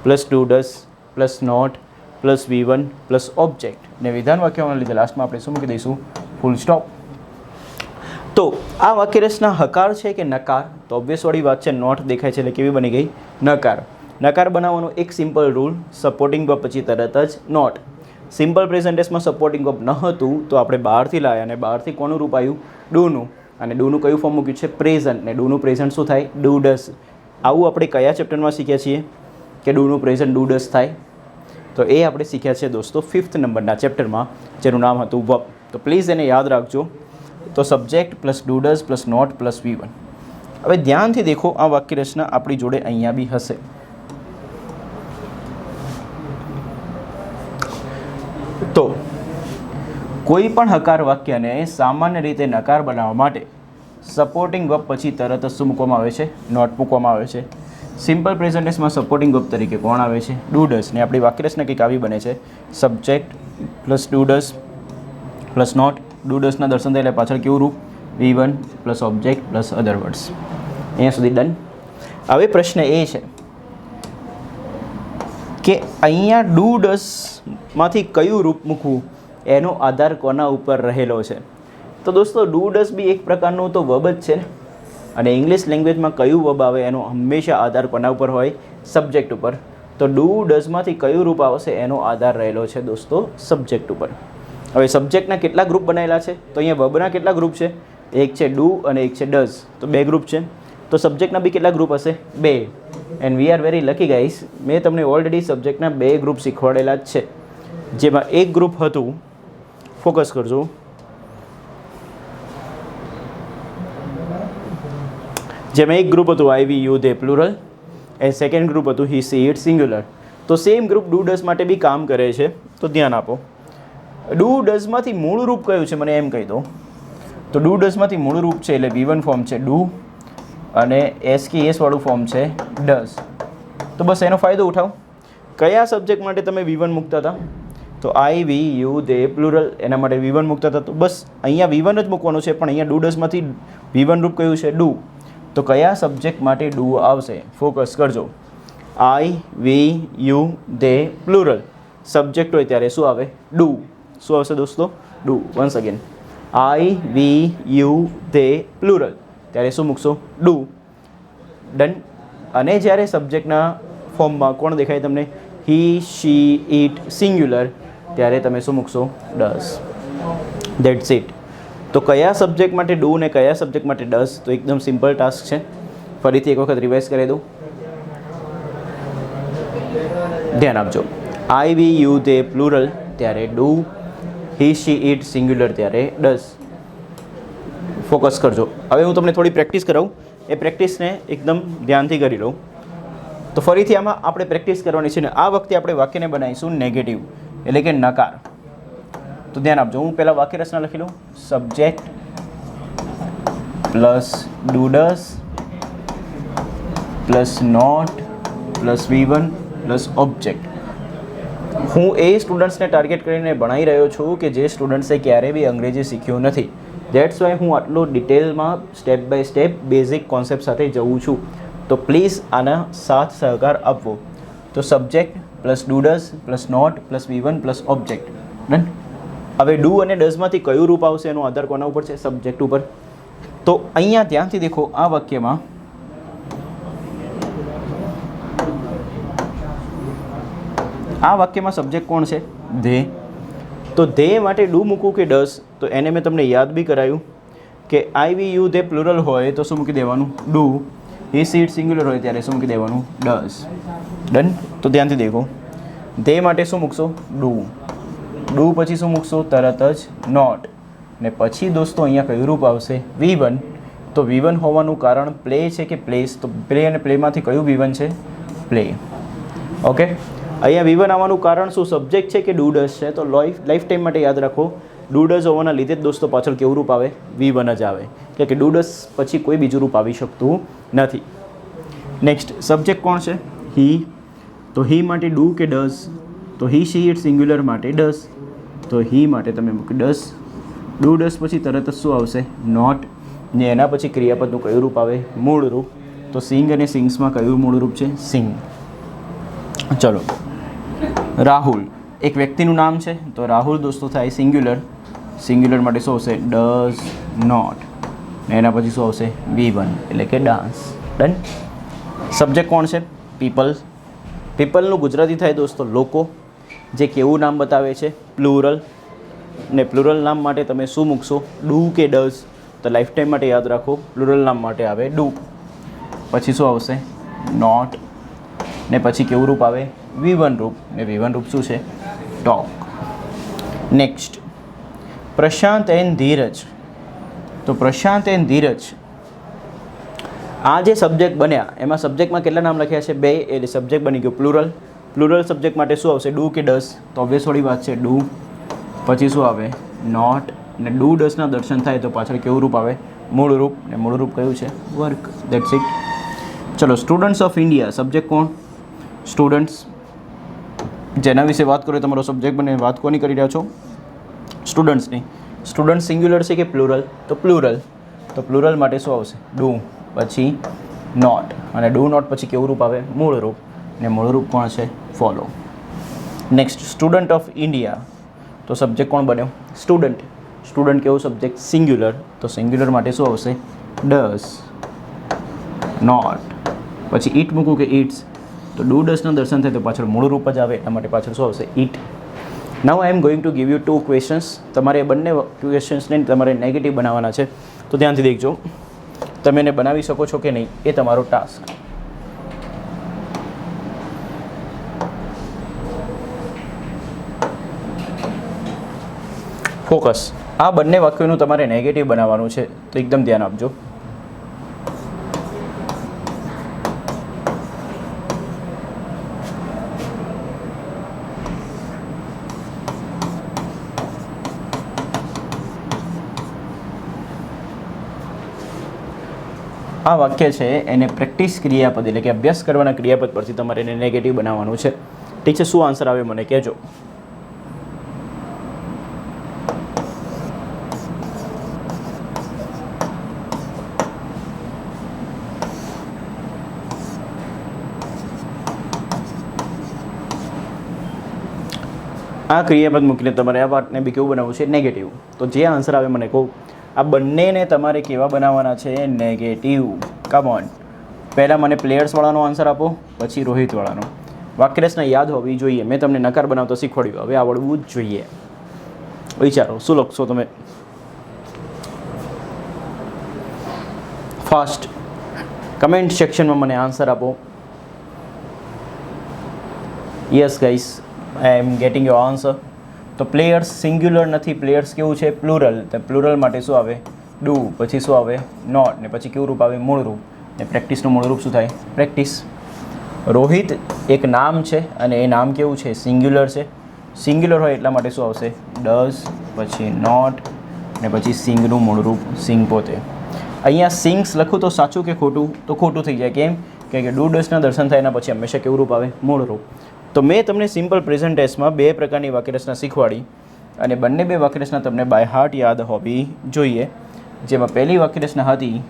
plus do does plus not plus V1 plus object. ને વિધાન વાક્યોના લીધે લાસ્ટમાં આપણે શું મૂકી દઈશું? Full stop. તો આ વાક્યરચના હકાર છે કે નકાર? તો ઓબ્વિયસવાળી વાત છે, નોટ દેખાય છે એટલે કેવી બની ગઈ? નકાર. નકાર બનાવવાનો એક સિમ્પલ રૂલ, સપોર્ટિંગ વર્બ પછી તરત જ નોટ. સિમ્પલ પ્રેઝન્ટ ટેન્સમાં સપોર્ટિંગ વર્બ ન હતું તો આપણે બહારથી લાવ્યા, અને બહારથી કોનું રૂપ આવ્યું? ડુનું. અને ડુનું કયું ફોર્મ મૂક્યું છે? પ્રેઝન્ટ. ને ડુનું પ્રેઝન્ટ શું થાય? Do does. આવું આપણે કયા ચેપ્ટરમાં શીખ્યા છીએ કે ડુનું પ્રેઝન્ટ ડુ ડઝ થાય? તો એ આપણે શીખ્યા છે દોસ્તો 5th નંબરના ચેપ્ટરમાં, જેનું નામ હતું વર્બ. તો પ્લીઝ એને યાદ રાખજો. તો subject plus do does plus not plus V1. હવે ધ્યાનથી દેખો, આ વાક્યરચના આપણી જોડે અહીંયા બી હશે. તો કોઈ પણ હકાર વાક્યને સામાન્ય રીતે નકાર બનાવવા માટે સપોર્ટિંગ વર્બ પછી તરત જ શું મૂકવામાં આવે છે? નોટ મૂકવામાં આવે છે. સિમ્પલ પ્રેઝન્ટ ટેન્સમાં સપોર્ટિંગ વર્બ તરીકે કોણ આવે છે? Do does. ને આપણી વાક્યરચના કંઈક આવી બને છે subject plus do does plus not. Do ડઝના દર્શન થાય એટલે પાછળ કેવું રૂપ? V1 plus object plus other words. અહીંયા સુધી ડન. હવે પ્રશ્ન એ છે કે અહીંયા ડુ ડઝમાંથી કયું રૂપ મૂકવું એનો આધાર કોના ઉપર રહેલો છે? તો દોસ્તો ડુ ડઝ બી એક પ્રકારનું તો વર્બ જ છે ને, અને ઇંગ્લિશ લેંગ્વેજમાં કયું વર્બ આવે એનો હંમેશા આધાર કોના ઉપર હોય? સબ્જેક્ટ ઉપર. તો ડુ ડઝમાંથી કયું રૂપ આવશે એનો આધાર રહેલો છે દોસ્તો સબ્જેક્ટ ઉપર. હવે સબ્જેક્ટના કેટલા ગ્રુપ બનાવેલા છે? તો અહીંયા વર્બના કેટલા ગ્રુપ છે? એક છે ડુ અને એક છે ડઝ. તો 2 ગ્રુપ છે. તો સબ્જેક્ટના બી કેટલા ગ્રુપ હશે? 2. And we are very lucky guys, મેં તમને ઓલરેડી સબ્જેક્ટના 2 ગ્રુપ શીખવાડેલા જ છે. જેમાં એક ગ્રુપ હતું, ફોકસ કરજો, જેમાં એક ગ્રુપ હતું I, we, you, they plural, and second group હતું he, she, it સિંગ્યુલર. તો સેમ ગ્રુપ ડુ ડઝ માટે બી કામ કરે છે. તો ધ્યાન આપો. ડુ ડઝમાંથી મૂળ રૂપ કયું છે મને એમ કહી દો. તો ડુ ડઝમાંથી મૂળ રૂપ છે એટલે V1 ફોર્મ છે ડુ, અને SKS વાળું ફોર્મ છે ડઝ. તો બસ એનો ફાયદો ઉઠાવો. કયા સબ્જેક્ટ માટે તમે V1 મૂકતા હતા? તો I, we, you, they plural, એના માટે V1 મૂકતા હતા. તો બસ અહીંયા V1 જ મૂકવાનું છે, પણ અહીંયા ડુ ડઝમાંથી V1 રૂપ કયું છે? ડુ. તો કયા સબ્જેક્ટ માટે ડુ આવશે? ફોકસ કરજો. I, we, you, they plural. Subject હોય ત્યારે શું આવે? ડુ. શું આવશે દોસ્તો? Do. Once again I, we, you, they plural, ત્યારે શું મૂકશો? ડુ. ડન. અને જ્યારે સબ્જેક્ટના ફોર્મમાં કોણ દેખાય તમને? he, she, it સિંગ્યુલર, ત્યારે તમે શું મૂકશો? ડઝ. That's it. તો કયા સબ્જેક્ટ માટે ડુ ને કયા સબ્જેક્ટ માટે ડઝ? તો એકદમ સિમ્પલ ટાસ્ક છે. ફરીથી એક વખત રિવાઇઝ કરી દઉં. ધ્યાન આપજો. I, we, you, they plural ત્યારે do, he, she, it singular ત્યારે ડઝ. ફોકસ કરજો. હવે હું તમને થોડી પ્રેક્ટિસ કરાવું, એ પ્રેક્ટિસને એકદમ ધ્યાનથી કરી લઉં. તો ફરીથી આમાં આપણે પ્રેક્ટિસ કરવાની છે ને આ વખતે આપણે વાક્યને બનાવીશું નેગેટિવ, એટલે કે નકાર. તો ધ્યાન આપજો. હું પહેલાં વાક્યરચના લખી લઉં. Subject plus do does plus not plus V1 plus object. હું એ સ્ટુડન્ટ્સને ટાર્ગેટ કરીને ભણાવી રહ્યો છું કે જે સ્ટુડન્ટ્સે ક્યારેય બી અંગ્રેજી શીખ્યું નથી. દેટ્સ વાય હું આટલો ડિટેલમાં step by step basic concept સાથે જઉં છું. તો પ્લીઝ આના સાથ સહકાર આપવો. તો subject plus do does plus not plus V1 plus object. Done. હવે ડુ અને ડઝમાંથી કયું રૂપ આવશે એનો આધાર કોના ઉપર છે? સબ્જેક્ટ ઉપર. તો અહીંયા ધ્યાનથી દેખો, આ વાક્યમાં સબ્જેક્ટ કોણ છે? ધે. તો ધે માટે ડુ મૂકવું કે ડઝ? તો એને મેં તમને યાદ બી કરાયું કે આઈ વી યુ ધે પ્લુરલ હોય તો શું મૂકી દેવાનું? Do. He she it singular હોય ત્યારે શું મૂકી દેવાનું? ડઝ. ડન. તો ધ્યાનથી દેખો, ધે માટે શું મૂકશો? ડુ. ડુ પછી શું મૂકશો? તરત જ નોટ. ને પછી દોસ્તો અહીંયા કયું રૂપ આવશે? V1. તો V1 હોવાનું કારણ પ્લે છે કે પ્લેસ? તો પ્લે અને પ્લેમાંથી કયું V1 છે? પ્લે. ઓકે. અહીંયા V1 આવવાનું કારણ શું? સબ્જેક્ટ છે કે ડુ ડઝ છે? તો લાઈફ ટાઈમ માટે યાદ રાખો, ડુ ડઝ હોવાના લીધે જ દોસ્તો પાછળ કેવું રૂપ આવે? V1 જ આવે, કે ડુ ડઝ પછી કોઈ બીજું રૂપ આવી શકતું નથી. નેક્સ્ટ, સબ્જેક્ટ કોણ છે? હી. તો હી માટે ડુ કે ડઝ? તો હી સી ઇટ સિંગ્યુલર માટે ડઝ. તો હી માટે તમે મૂકી ડઝ. ડુ ડઝ પછી તરત જ શું આવશે? નોટ. ને એના પછી ક્રિયાપદનું કયું રૂપ આવે? મૂળ રૂપ. તો સિંગ અને સિંગ્સમાં કયું મૂળ રૂપ છે? સિંગ. ચલો, રાહુલ એક વ્યક્તિનું નામ છે, તો રાહુલ દોસ્તો થાય સિંગ્યુલર. સિંગ્યુલર માટે શું આવશે? Does not. ને એના પછી શું આવશે? V1 એટલે કે ડાન્સ. ડન. સબ્જેક્ટ કોણ છે? પીપલ. પીપલનું ગુજરાતી થાય દોસ્તો લોકો, જે કેવું નામ બતાવે છે? પ્લુરલ. ને પ્લુરલ નામ માટે તમે શું મૂકશો? ડુ કે ડઝ? તો લાઈફ ટાઈમ માટે યાદ રાખો, પ્લુરલ નામ માટે આવે ડુ. પછી શું આવશે? નોટ. ને પછી કેવું રૂપ આવે? V1 રૂપ. ને V1 રૂપ શું છે? ટોક. નેક્સ્ટ, પ્રશાંત એન્ડ ધીરજ. તો પ્રશાંત એન્ડ ધીરજ, આ જે સબ્જેક્ટ બન્યા એમાં સબ્જેક્ટમાં કેટલા નામ લખ્યા છે? 2. એટલે સબ્જેક્ટ બની ગયો પ્લુરલ. પ્લુરલ સબ્જેક્ટ માટે શું આવશે? ડુ કે ડઝ? તો ઓબ્વિયસ થોડી વાત છે, ડુ. પછી શું આવે? નોટ. ને ડુ ડઝના દર્શન થાય તો પાછળ કેવું રૂપ આવે? મૂળ રૂપ. ને મૂળ રૂપ કયું છે? વર્ક. That's it. ચલો, સ્ટુડન્ટ્સ ઓફ ઇન્ડિયા, સબ્જેક્ટ કોણ? સ્ટુડન્ટ્સ. જેના વિશે વાત કરો તમારો સબ્જેક્ટ બને, વાત કોની કરી રહ્યા છો? સ્ટુડન્ટ્સની. સ્ટુડન્ટ સિંગ્યુલર છે કે પ્લુરલ? તો પ્લુરલ. તો પ્લુરલ માટે શું આવશે? ડુ પછી નોટ. અને ડુ નોટ પછી કેવું રૂપ આવે? મૂળ રૂપ. ને મૂળ રૂપ કોણ છે? Follow. Next, student of India. તો સબ્જેક્ટ કોણ બન્યો? સ્ટુડન્ટ. સ્ટુડન્ટ કેવું સબ્જેક્ટ? સિંગ્યુલર. તો સિંગ્યુલર માટે શું આવશે? Does not. પછી ઇટ મૂકું કે ઇટ્સ? તો ડુ ડઝના દર્શન થાય તો પાછળ મૂળ રૂપ જ આવે, એટલા માટે પાછળ શું આવશે? It. Now I am going to give you 2 questions. તમારે બંને ક્વેશ્ચન્સને તમારે નેગેટિવ બનાવવાના છે, તો ધ્યાનથી દેખજો. તમે એને બનાવી શકો છો કે નહીં એ તમારો ટાસ્ક. ફોકસ. આ બંને વાક્યોનું તમારે નેગેટિવ બનાવવાનું છે, તો એકદમ ધ્યાન આપજો. આ વાક્ય છે એને પ્રેક્ટિસ ક્રિયાપદ એટલે કે અભ્યાસ કરવાના ક્રિયાપદ પરથી તમારે એને નેગેટિવ બનાવવાનું છે. ઠીક છે, શું આન્સર આવે મને કહેજો. આ ક્રિયાપદ મૂકીને તમારે આ વાતને બી કેવું બનાવવું છે? નેગેટિવ. તો જે આન્સર આવે મને કહું. આ બંનેને તમારે કેવા બનાવવાના છે? નેગેટિવ. Come on. પહેલાં મને પ્લેયર્સવાળાનો આન્સર આપો, પછી રોહિતવાળાનો. વાક્યરચના યાદ હોવી જોઈએ. મેં તમને નકાર બનાવતો શીખવાડ્યું, હવે આવડવું જ જોઈએ. વિચારો શું લખશો તમે? ફાસ્ટ કમેન્ટ સેક્શનમાં મને આન્સર આપો. Yes guys, I M gating your answer. તો પ્લેયર્સ સિંગ્યુલર નથી, પ્લેયર્સ કેવું છે? પ્લુરલ. તો પ્લુરલ માટે શું આવે? ડુ. પછી શું આવે? નોટ. ને પછી કેવું રૂપ આવે? મૂળ રૂપ. ને પ્રેક્ટિસનું મૂળ રૂપ શું થાય? પ્રેક્ટિસ. રોહિત એક નામ છે અને એ નામ કેવું છે? સિંગ્યુલર છે. સિંગ્યુલર હોય એટલા માટે શું આવશે? ડઝ પછી નોટ ને પછી સિંગનું મૂળ રૂપ સિંગ પોતે. અહીંયા સિંગ્સ લખું તો સાચું કે ખોટું? તો ખોટું થઈ જાય. કેમ? કે ડુ ડઝના દર્શન થાય એના પછી હંમેશા કેવું રૂપ આવે? મૂળ રૂપ. તો મેં તમને સિમ્પલ પ્રેઝન્ટ ટેન્સમાં 2 પ્રકારની વાક્યરચના શીખવાડી અને બંને 2 વાક્યરચના તમને બાય હાર્ટ યાદ હોવી જોઈએ. જેમાં પહેલી વાક્યરચના હતી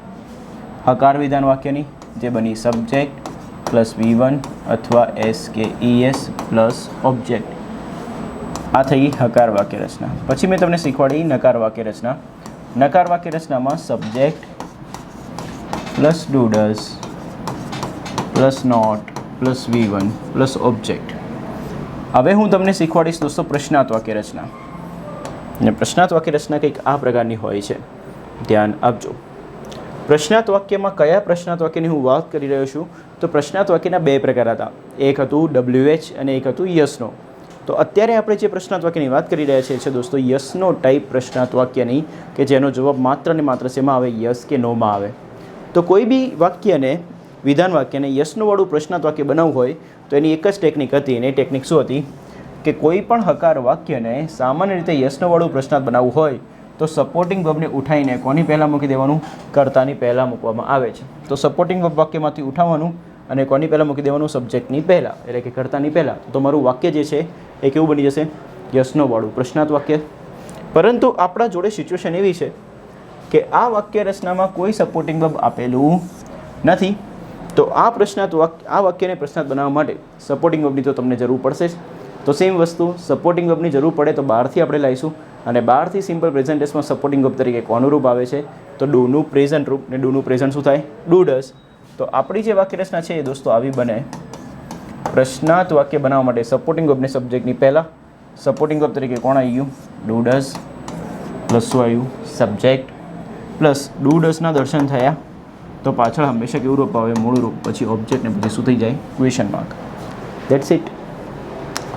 હકાર વિધાન વાક્યની, જે બની સબ્જેક્ટ પ્લસ V1 અથવા SKES પ્લસ ઓબ્જેક્ટ. આ થઈ હકાર વાક્ય રચના. પછી મેં તમને શીખવાડી નકાર વાક્ય રચના. નકાર વાક્ય રચનામાં subject plus do does plus not plus V1 plus object. હવે હું તમને શીખવાડીશ દોસ્તો પ્રશ્નાર્થ વાક્ય રચના. અને પ્રશ્નાર્થ વાક્ય રચના કંઈક આ પ્રકારની હોય છે, ધ્યાન આપજો. પ્રશ્નાર્થ વાક્યમાં કયા પ્રશ્નાર્થ વાક્યની હું વાત કરી રહ્યો છું? તો પ્રશ્નાર્થ વાક્યના બે પ્રકાર હતા. એક હતું WH અને એક હતું યસનો. તો અત્યારે આપણે જે પ્રશ્નાર્થ વાક્યની વાત કરી રહ્યા છીએ છે દોસ્તો યસનો ટાઈપ પ્રશ્નાર્થ વાક્યની, કે જેનો જવાબ માત્ર ને માત્ર શેમાં આવે? યસ કે નોમાં આવે. તો કોઈ બી વાક્યને, વિધાન વાક્યને યસનોવાળું પ્રશ્નાર્થ વાક્ય બનાવવું હોય તો એની એક જ ટેકનિક હતી. અને એ ટેકનિક શું હતી? કે કોઈ પણ હકાર વાક્યને સામાન્ય રીતે યસનોવાળું પ્રશ્નાર્થ બનાવવું હોય તો સપોર્ટિંગ વર્બને ઉઠાવીને કોની પહેલાં મૂકી દેવાનું? કર્તાની પહેલાં મૂકવામાં આવે છે. તો સપોર્ટિંગ વર્બ વાક્યમાંથી ઉઠાવવાનું અને કોની પહેલાં મૂકી દેવાનું? સબ્જેક્ટની પહેલાં, એટલે કે કર્તાની પહેલાં. તો તમારું વાક્ય જે છે એ કેવું બની જશે? યસનોવાળું પ્રશ્નાર્થ વાક્ય. પરંતુ આપણા જોડે સિચ્યુએશન એવી છે કે આ વાક્ય રચનામાં કોઈ સપોર્ટિંગ વર્બ આપેલું નથી. તો આ વાક્યને પ્રશ્નાર્થ બનાવવા માટે સપોર્ટિંગ વર્બની તો તમને જરૂર પડશે જ. તો સેમ વસ્તુ, સપોર્ટિંગ વર્બની જરૂર પડે તો બહારથી આપણે લાવીશું. અને બહારથી સિમ્પલ પ્રેઝન્ટ ટેન્સમાં સપોર્ટિંગ વર્બ તરીકે કોનું રૂપ આવે છે? તો ડુનું પ્રેઝન્ટ રૂપ. ને ડુનું પ્રેઝન્ટ શું થાય? Do does. તો આપણી જે વાક્ય રચના છે એ દોસ્તો આવી બને. પ્રશ્નાર્થ વાક્ય બનાવવા માટે સપોર્ટિંગ વર્બને સબ્જેક્ટની પહેલાં, સપોર્ટિંગ વર્બ તરીકે કોણ આવી ગયું? ડુ ડઝ પ્લસ શું આવ્યું? સબ્જેક્ટ પ્લસ ડુ ડઝના દર્શન થયા તો પાછળ હંમેશા કેવું રૂપ આવે? મૂળ રૂપ. પછી ઓબ્જેક્ટ ને પછી શું થઈ જાય? Question mark. That's it.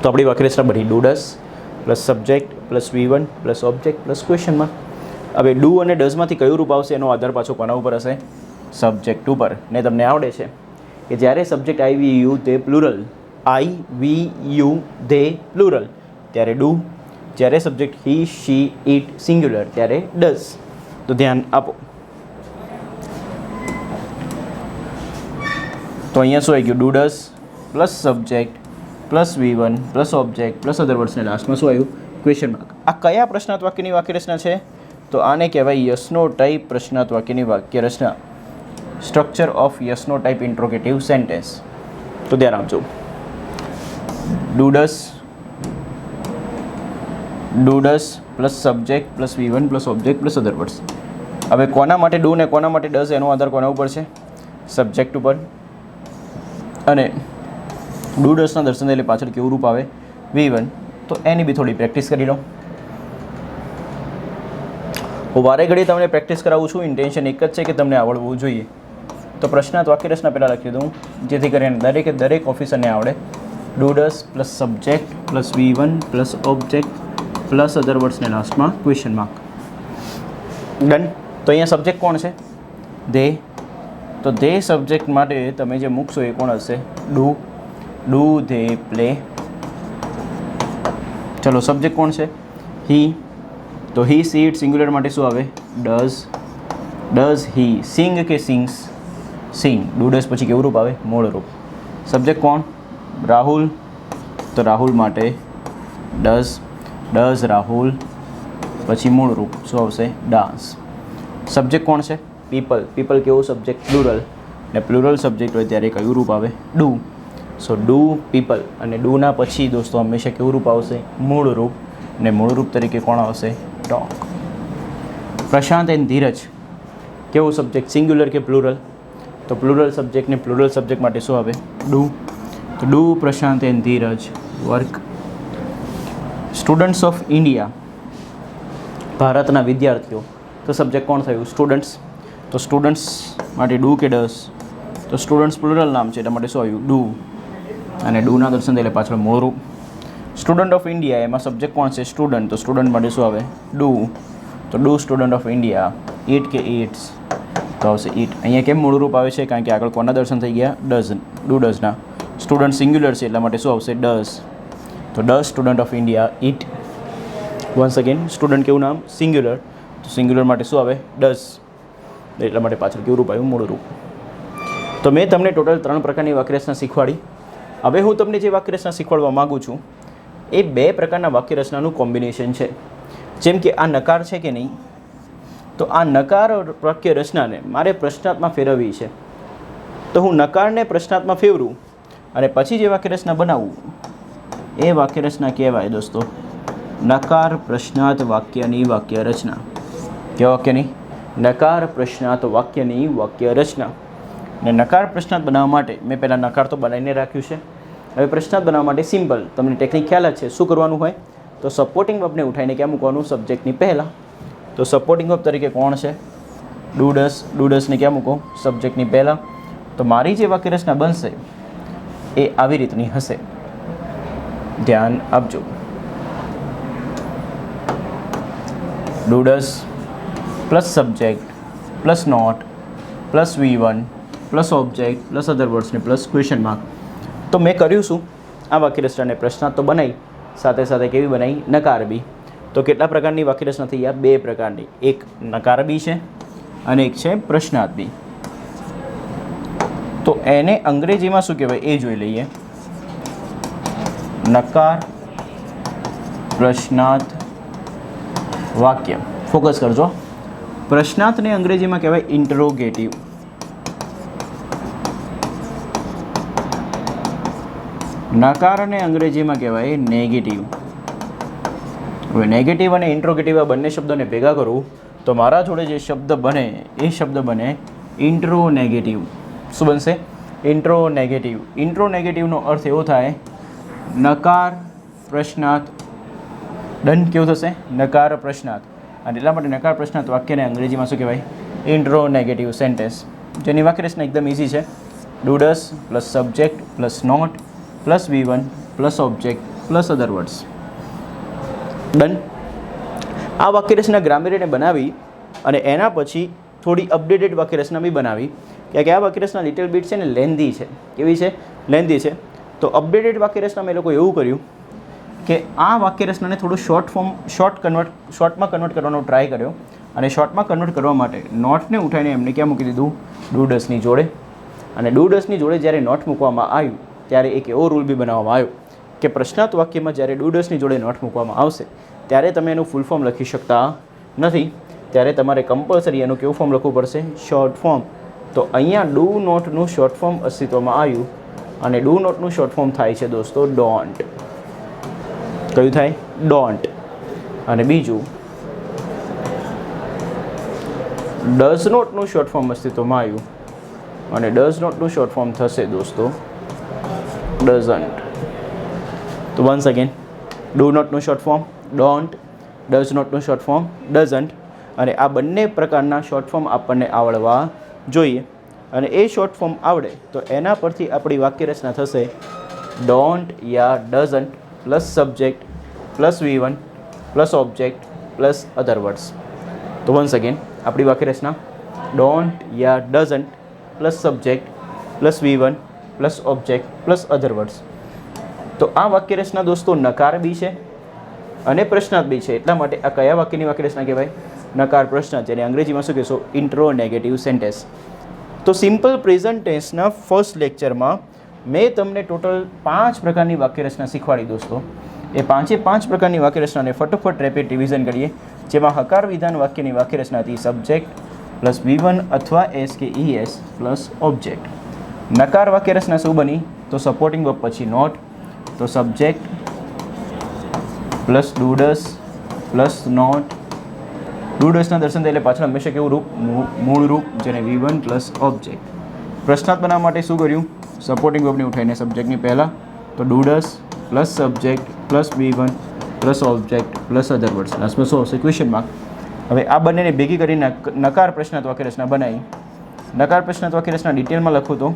તો આપણી વાક્ય રચના બની do does plus subject plus V1 plus object plus question mark. હવે ડુ અને ડઝમાંથી કયું રૂપ આવશે એનો આધાર પાછો કોના ઉપર હશે? સબ્જેક્ટ ઉપર. ને તમને આવડે છે કે જ્યારે સબ્જેક્ટ IVU તે પ્લુરલ, IVU ધે પ્લુરલ ત્યારે ડુ, જ્યારે subject he she it singular ત્યારે ડઝ. તો ધ્યાન આપો. તો અહીંયા શું આવી ગયું? Do does plus subject plus V1 plus object plus other વર્ડ્સને લાસ્ટમાં શું આવ્યું? Question mark. આ કયા પ્રશ્નાર્થ વાક્યની વાક્ય રચના છે? તો આને કહેવાય યસનો ટાઈપ પ્રશ્નાર્થ વાક્યની વાક્ય રચના. સ્ટ્રક્ચર ઓફ યસનો ટાઈપ ઇન્ટ્રોગેટિવ સેન્ટેન્સ. તો ધ્યાન આપજો. Do does plus subject plus V1 plus object plus other words. હવે કોના માટે ડુ ને કોના માટે ડઝ એનો આધાર કોના ઉપર છે? સબ્જેક્ટ ઉપર. અને ડુ ડઝના દર્શન એટલે પાછળ કેવું રૂપ આવે? V1. તો એની બી થોડી પ્રેક્ટિસ કરી લો. હું વારે ઘડી તમને પ્રેક્ટિસ કરાવું છું. ઇન્ટેન્શન એક જ છે કે તમને આવડવું જોઈએ. તો પ્રશ્નાર્થ વાક્ય રચના પહેલાં લખી દઉં જેથી કરીને દરેક ઓફિસરને આવડે. Do does plus subject plus V1 plus object plus other વર્ડ્સને લાસ્ટમાં ક્વેશ્ચન માર્ક. ડન. તો અહીંયા સબ્જેક્ટ કોણ છે? ધે. તો ધે સબ્જેક્ટ માટે તમે જે મૂકશો એ કોણ હશે? ડુ. Do they play. ચલો સબ્જેક્ટ કોણ છે? હી. તો હી સી ઇટ સિંગ્યુલર માટે શું આવે? ડઝ. ડઝ હી સિંગ કે સિંગ્સ? સિંગ. ડુ ડઝ પછી કેવું રૂપ આવે? મૂળ રૂપ. સબ્જેક્ટ કોણ? રાહુલ. તો રાહુલ માટે ડઝ. ડઝ રાહુલ પછી મૂળ રૂપ શું આવશે? ડાન્સ. સબ્જેક્ટ કોણ છે? પીપલ. પીપલ કેવું સબ્જેક્ટ? પ્લુરલ. ને પ્લુરલ સબ્જેક્ટ હોય ત્યારે કયું રૂપ આવે? ડુ. So do people. અને ડુના પછી દોસ્તો હંમેશા કેવું રૂપ આવશે? મૂળ રૂપ. ને મૂળ રૂપ તરીકે કોણ આવશે? ટોક. પ્રશાંત એન્ડ ધીરજ કેવું સબ્જેક્ટ? સિંગ્યુલર કે પ્લુરલ? તો પ્લુરલ સબ્જેક્ટ ને પ્લુરલ સબ્જેક્ટ માટે શું આવે? ડુ. તો do Prashant and Dheeraj work. Students of India ભારતના વિદ્યાર્થીઓ. તો સબ્જેક્ટ કોણ થયું? સ્ટુડન્ટ્સ. તો સ્ટુડન્ટ્સ માટે ડુ કે ડઝ? તો સ્ટુડન્ટ્સ પ્લુરલ નામ છે એટલા માટે શું આવ્યું? ડુ. અને ડુના દર્શન એટલે પાછળ મૂળ રૂપ. સ્ટુડન્ટ ઓફ ઇન્ડિયા એમાં સબ્જેક્ટ કોણ છે? સ્ટુડન્ટ. તો સ્ટુડન્ટ માટે શું આવે? ડુ. તો do student of India. It કે ઇટ્સ? તો આવશે ઇટ. અહીંયા કેમ મૂળ રૂપ આવે છે? કારણ કે આગળ કોના દર્શન થઈ ગયા? ડઝ. ડુ ડઝના. સ્ટુડન્ટ સિંગ્યુલર છે એટલા માટે શું આવશે? ડઝ. તો does student of India it. Once again student કેવું નામ? સિંગ્યુલર. તો સિંગ્યુલર માટે શું આવે? ડઝ. એટલા માટે પાછળ કેવું રૂપ આવ્યું? મૂળ રૂપ. તો મેં તમને ટોટલ 3 પ્રકારની વાક્ય રચના શીખવાડી. હવે હું તમને જે વાક્ય રચના શીખવાડવા માગું છું એ 2 પ્રકારના વાક્ય રચનાનું કોમ્બિનેશન છે. જેમ કે આ નકાર છે કે નહીં? તો આ નકાર વાક્ય રચનાને મારે પ્રશ્નાર્થમાં ફેરવવી છે. તો હું નકારને પ્રશ્નાર્થમાં ફેરવું અને પછી જે વાક્ય રચના બનાવું એ વાક્ય રચના કહેવાય દોસ્તો નકાર પ્રશ્નાર્થ વાક્યની વાક્ય રચના. કેવા વાક્યની? નકાર પ્રશ્નાર્થ વાક્યની વાક્ય રચના. ને નકાર પ્રશ્નાર્થ બનાવવા માટે મેં પહેલાં નકાર તો બનાવીને રાખ્યું છે. હવે પ્રશ્નાર્થ બનાવવા માટે સિમ્પલ, તમને ટેકનિક ખ્યાલ જ છે. શું કરવાનું હોય તો સપોર્ટિંગ વર્બને ઉઠાવીને ક્યાં મૂકવાનું? સબ્જેક્ટની પહેલાં. તો સપોર્ટિંગ વર્બ તરીકે કોણ છે? Do does. ડુ ડસને ક્યાં મૂકો? સબ્જેક્ટની પહેલાં. તો મારી જે વાક્ય રચના બનશે એ આવી રીતની હશે. ધ્યાન આપજો. Do does plus subject plus not plus V1 plus object plus other વર્ડ્સને પ્લસ ક્વેશ્ચન માર્ક. તો મેં કર્યું શું? આ વાક્ય રચનાને પ્રશ્નાર્થ તો બનાવી, સાથે સાથે કેવી બનાવી? નકાર બી. તો કેટલા પ્રકારની વાક્ય રચના થઈ? આ 2 પ્રકારની. એક નકાર બી છે અને એક છે પ્રશ્નાર્થ બી. તો એને અંગ્રેજીમાં શું કહેવાય એ જોઈ લઈએ. નકાર પ્રશ્નાર્થ વાક્ય. ફોકસ કરજો. પ્રશ્નાર્થને અંગ્રેજીમાં કહેવાય ઇન્ટરોગેટિવ. નકારને અંગ્રેજીમાં કહેવાય નેગેટિવ. હવે નેગેટિવ અને ઇન્ટ્રોગેટિવ આ બંને શબ્દોને ભેગા કરું તો મારા જોડે જે શબ્દ બને એ શબ્દ બને ઇન્ટ્રોનેગેટિવ. શું બનશે? ઇન્ટ્રોનેગેટિવ. ઇન્ટ્રોનેગેટિવનો અર્થ એવો થાય નકાર પ્રશ્નાર્થ. ડન. કેવું થશે? નકાર પ્રશ્નાર્થ. અને એટલા માટે નકાર પ્રશ્નાર્થ વાક્યને અંગ્રેજીમાં શું કહેવાય? Interro negative sentence. જેની વાક્ય રચના એકદમ ઇઝી છે. Do does plus subject plus not plus V1 plus object plus other words. Done. આ વાક્ય રચના ગ્રામેરિયને બનાવી અને એના પછી થોડી અપડેટેડ વાક્ય રચના બી બનાવી. કે આ વાક્ય રચના લિટલ બીટ છે ને લેન્ધી છે. કેવી છે? લેન્ધી છે. તો અપડેટેડ વાક્ય રચનામાં એ લોકો એવું કર્યું કે આ વાક્ય રચનાને થોડું શોર્ટમાં કન્વર્ટ કરવાનો ટ્રાય કર્યો. અને શોર્ટમાં કન્વર્ટ કરવા માટે નોટને ઉઠાવીને એમને ક્યાં મૂકી દીધું? ડુ ડસની જોડે. અને ડુ ડસની જોડે જ્યારે નોટ મૂકવામાં આવ્યું ત્યારે એક એવો રૂલ બી બનાવવામાં આવ્યો કે પ્રશ્નાર્થ વાક્યમાં જ્યારે ડુ ડસની જોડે નોટ મૂકવામાં આવશે ત્યારે તમે એનું ફૂલ ફોર્મ લખી શકતા નથી. ત્યારે તમારે કમ્પલસરી એનું કેવું ફોર્મ લખવું પડશે? Short form. તો અહીંયા ડુ નોટનું શોર્ટ ફોર્મ અસ્તિત્વમાં આવ્યું અને ડુ નોટનું શોર્ટ ફોર્મ થાય છે દોસ્તો ડોન્ટ. કયું થાય? ડોન્ટ. અને બીજું ડઝ નોટનું શોર્ટ ફોર્મ અસ્તિત્વમાં આવ્યું અને ડઝ નોટનું શોર્ટ ફોર્મ થશે દોસ્તો ડઝન્ટ. તો વન્સ અગેન, ડુ નોટનું શોર્ટ ફોર્મ ડોન્ટ, ડઝ નોટનું શોર્ટ ફોર્મ ડઝન્ટ. અને આ બંને પ્રકારના શોર્ટ ફોર્મ આપણને આવડવા જોઈએ. અને એ શોર્ટ ફોર્મ આવડે તો એના પરથી આપણી વાક્ય રચના થશે ડોન્ટ યા doesn't plus subject plus V1 plus object plus other words. તો વન્સ અગેન આપણી વાક્ય રચના ડોન્ટ યા doesn't plus subject plus V1 plus object plus other words. તો આ વાક્ય રચના દોસ્તો નકાર બી છે અને પ્રશ્નાર્થ બી છે. એટલા માટે આ કયા વાક્યની વાક્ય રચના કહેવાય? નકાર પ્રશ્નાર્થ. જેને અંગ્રેજીમાં શું કહેશો? ઇન્ટ્રોનેગેટિવ સેન્ટેન્સ. તો સિમ્પલ પ્રેઝન્ટ ટેન્સના ફર્સ્ટ લેક્ચરમાં મેં તમને ટોટલ 5 પ્રકારની વાક્ય રચના શીખવાડી દોસ્તો. એ 5 પ્રકારની વાક્ય રચનાને ફટોફટ રેપિડ રિવિઝન કરીએ. જેમાં હકાર વિધાન વાક્યની વાક્ય રચના હતી સબ્જેક્ટ પ્લસ V1 અથવા S કે ES પ્લસ ઓબ્જેક્ટ. નકાર વાક્ય રચના શું બની? તો સપોર્ટિંગ વર્બ પછી નોટ. તો subject plus do does plus not. Do ડસના દર્શન એટલે પાછળ હંમેશા કેવું રૂપ? મૂળ રૂપ, જેને V1 પ્લસ ઓબ્જેક્ટ. પ્રશ્નાર્થ બનાવવા માટે શું કર્યું? સપોર્ટિંગ વર્બને ઉઠાવીને સબ્જેક્ટની પહેલાં. તો do does plus subject plus V1 plus object plus other words. લાસ્ટમાં શું આવશે? Question mark. હવે આ બંનેને ભેગી કરીને નકાર પ્રશ્નાર્થ વાક્ય રચના બનાવી. નકાર પ્રશ્નાર્થ વાક્ય રચના ડિટેલમાં લખું તો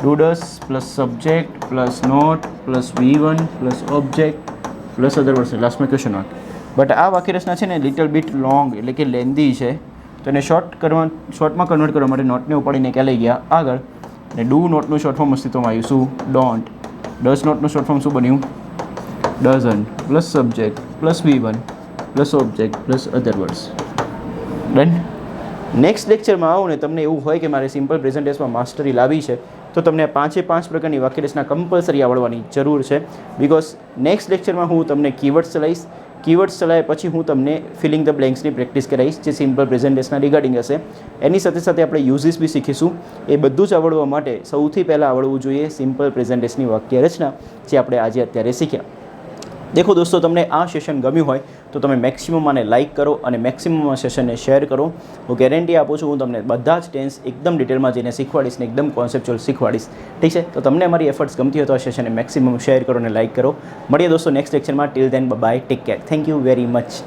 do does plus subject plus not plus V1 plus object plus other words. લાસ્ટમાં ક્વેશ્ચન માર્ક. બટ આ વાક્ય રચના છે ને લિટલ બીટ લોંગ એટલે કે લેન્ધી છે. તો એને શોર્ટમાં કન્વર્ટ કરવા માટે નોટને ઉપાડીને ક્યાં લઈ ગયા? આગળ. અને ડુ નોટનું શોર્ટ ફોર્મ અસ્તિત્વમાં આવ્યું. શું? ડોન્ટ. ડઝ નોટનું શોર્ટ ફોર્મ શું બન્યું? Doesn't plus subject plus V1 plus object plus other words. Done. Next લેક્ચરમાં આવું ને તમને એવું હોય કે મારે સિમ્પલ પ્રેઝન્ટ ટેન્સમાં માસ્ટરી લાવી છે તો તમને 5 પ્રકારની વાક્ય રચના કમ્પલસરી આવડવાની જરૂર છે. બિકોઝ નેક્સ્ટ લેક્ચરમાં હું તમને કીવર્ડ્સ ચલાવીશ. કીવર્ડ્સ ચલાવ્યા પછી હું તમને ફિલિંગ ધ બ્લેન્ક્સની પ્રેક્ટિસ કરાવીશ જે સિમ્પલ પ્રેઝન્ટ ટેન્સના રિગાર્ડિંગ હશે. એની સાથે સાથે આપણે યુઝીસ બી શીખીશું. એ બધું જ આવડવા માટે સૌથી પહેલાં આવડવું જોઈએ સિમ્પલ પ્રેઝન્ટ ટેન્સની વાક્ય રચના જે આપણે આજે અત્યારે શીખ્યા. દેખો દોસ્તો, તમને આ સેશન ગમ્યું હોય તો તમે મેક્સિમમ આને લાઇક કરો અને મેક્સિમમ આ સેશનને શેર કરો. હું ગેરંટી આપું છું, હું તમને બધા જ ટેન્સ એકદમ ડિટેલમાં જઈને શીખવાડીશ ને એકદમ કોન્સેપ્ચ્યુઅલ શીખવાડીશ. ઠીક છે, તો તમને અમારી એફર્ટ્સ ગમતી હોય તો આ સેશનને મેક્સિમમ શેર કરો અને લાઇક કરો. મળીએ દોસ્તો નેક્સ્ટ લેક્ચરમાં. Till then by, take care, thank you very much.